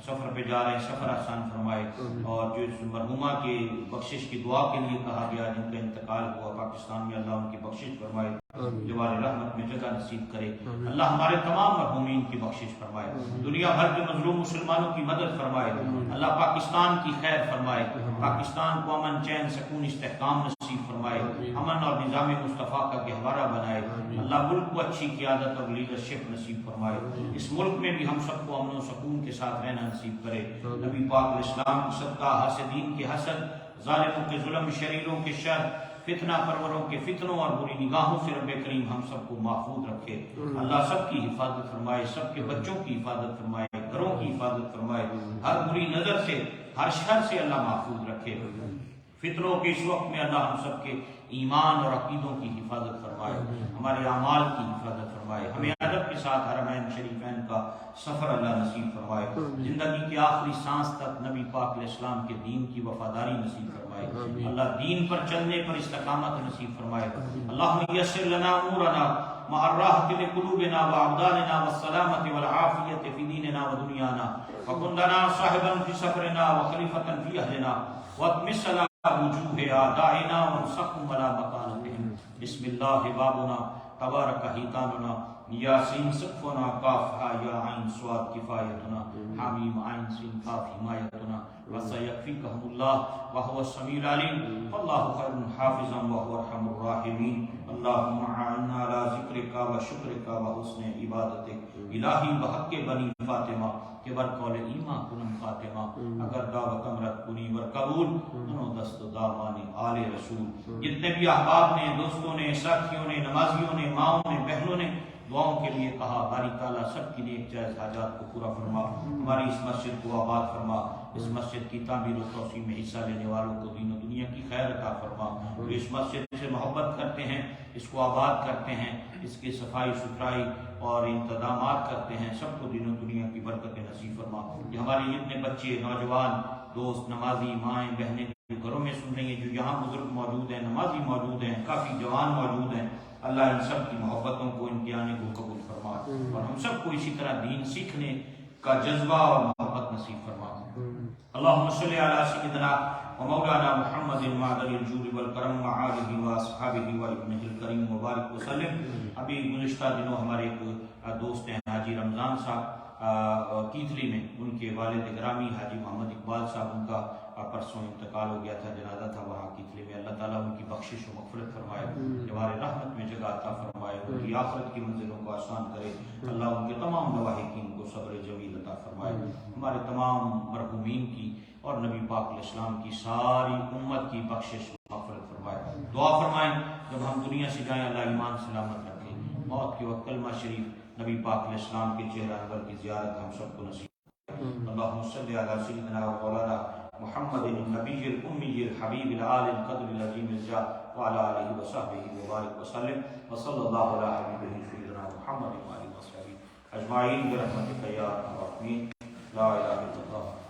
سفر پہ جا رہے سفر آسان فرمائے، اور جو اس مرحومہ کے بخشش کی دعا کے لیے کہا گیا، جن کا انتقال ہوا پاکستان میں، اللہ ان کی بخشش فرمائے، جوار رحمت میں جگہ نصیب کرے، اللہ ہمارے تمام مرحومین کی بخشش فرمائے، دنیا بھر کے مظلوم مسلمانوں کی مدد فرمائے، اللہ پاکستان کی خیر فرمائے، پاکستان کو امن، چین، سکون، استحکام نصیب فرمائے، امن اور نظام مصطفیٰ کا گہوارہ بنائے، اللہ ملک کو اچھی قیادت اور لیڈرشپ نصیب فرمائے، اس ملک میں بھی ہم سب کو امن و سکون کے ساتھ رہنا نصیب کرے۔ نبی پاک علیہ السلام کی صدقہ، حاسدین کے حسد، ظالموں کے ظلم، شریروں کے شر، فتنہ پروروں کے فتنوں اور بری نگاہوں سے رب کریم ہم سب کو محفوظ رکھے، اللہ سب کی حفاظت فرمائے، سب کے بچوں کی حفاظت فرمائے، گھروں کی حفاظت فرمائے، ہر بری نظر سے، ہر شر سے اللہ محفوظ رکھے، فتنوں کے اس وقت میں اللہ ہم سب کے ایمان اور عقیدوں کی حفاظت فرمائے، ہمارے اعمال کی حفاظت فرمائے، ہمیں ادب کے ساتھ حرمین شریفین کا سفر اللہ نصیب فرمائے، زندگی کے آخری سانس تک نبی پاک علیہ السلام کے دین کی وفاداری نصیب فرمائے، اللہ دین پر چلنے پر استقامت نصیب فرمائے، اللہم یسر لنا امورنا مع الراحة لقلوبنا وابداننا والسلامة والعافية في ديننا ودنيانا، وكن لنا صاحبا في سفرنا وخليفة في اهلنا، واطمس على وجوه اعدائنا وانصرهم على مكانتهم، بسم اللہ بابنا تبارک حیتاننا یاسین سقفنا کافہا یا عین صاد کفایتنا حامیم عین سین کاف حمایتنا وسیکفیکہم اللہ وہو السمیع العلیم واللہ خیر حافظا وہو ارحم الراحمین اللہم اعنا علی ذکرک و شکرک و حسن عبادتک الہی بحق بنی فاطمہ کہ بر قول ایمان کنم خاتمہ اگر دعوت امرت کنی ور قبول انہوں دست دامان آل رسول جتنے بھی احباب نے دوستوں نے ساتھیوں نے نمازیوں نے ماؤں نے بہنوں نے دعاؤں کے لیے کہا باری تعالیٰ سب کی نیک جائز حاجات کو پورا فرما ہماری اس مسجد کو آباد فرما اس مسجد کی تعمیر و توسیع میں حصہ لینے والوں کو دین و دنیا کی خیر عطا فرما جو اس مسجد سے محبت کرتے ہیں اس کو آباد کرتے ہیں اس کی صفائی ستھرائی اور انتظامات کرتے ہیں سب کو دین و دنیا کی برکت نصیب فرما یہ ہمارے اتنے بچے نوجوان دوست نمازی مائیں بہنیں جو گھروں میں سن رہی ہیں جو یہاں بزرگ موجود ہیں نمازی موجود ہیں کافی جوان موجود ہیں اللہ ان سب کی محبتوں کو ان کے آنے کو قبول فرما اور ہم سب کو اسی طرح دین سیکھنے کا جذبہ اور محبت نصیب فرما اللہم صلی علی سیدنا و مولانا محمد معدل الجود والکرم وآلہ واصحابہ وابنہ الکریم مبارک وسلم ابھی گزشتہ دنوں ہمارے ایک دوست ہیں حاجی رمضان صاحب کیتھلی میں ان کے والد گرامی حاجی محمد اقبال صاحب ان کا پرسوں انتقال ہو گیا تھا جنازہ تھا وہاں کیتھلی میں اللہ تعالیٰ ان کی بخشش و مغفرت فرمائے جوار رحمت میں جگہ عطا فرمائے ان کی آخرت کی منزلوں کو آسان کرے اللہ ان کے تمام لواحقین کو صبر جمیل عطا فرمائے ہمارے تمام مرحومین کی اور نبی پاک علیہ السلام کی ساری امت کی بخشش و مغفرت فرمائے دعا فرمائیں جب ہم دنیا سے جائیں اللہ ایمان سلامت رکھے موت کے وقت کلمہ شریف نبی پاک علیہ السلام کے چہرہ انور کی زیارت ہم سب کو نصیب اللہم صلی علی سیدنا و مولانا محمد النبی الأمی الحبیب العال القدر العظیم الجاہ وعلى آلہ وصحبہ وبارک وسلم وصلی اللہ علی حبیبہ سیدنا محمد وآلہ وصحبہ اجمعین برحمتک یا ارحم الراحمین لا الہ الا اللہ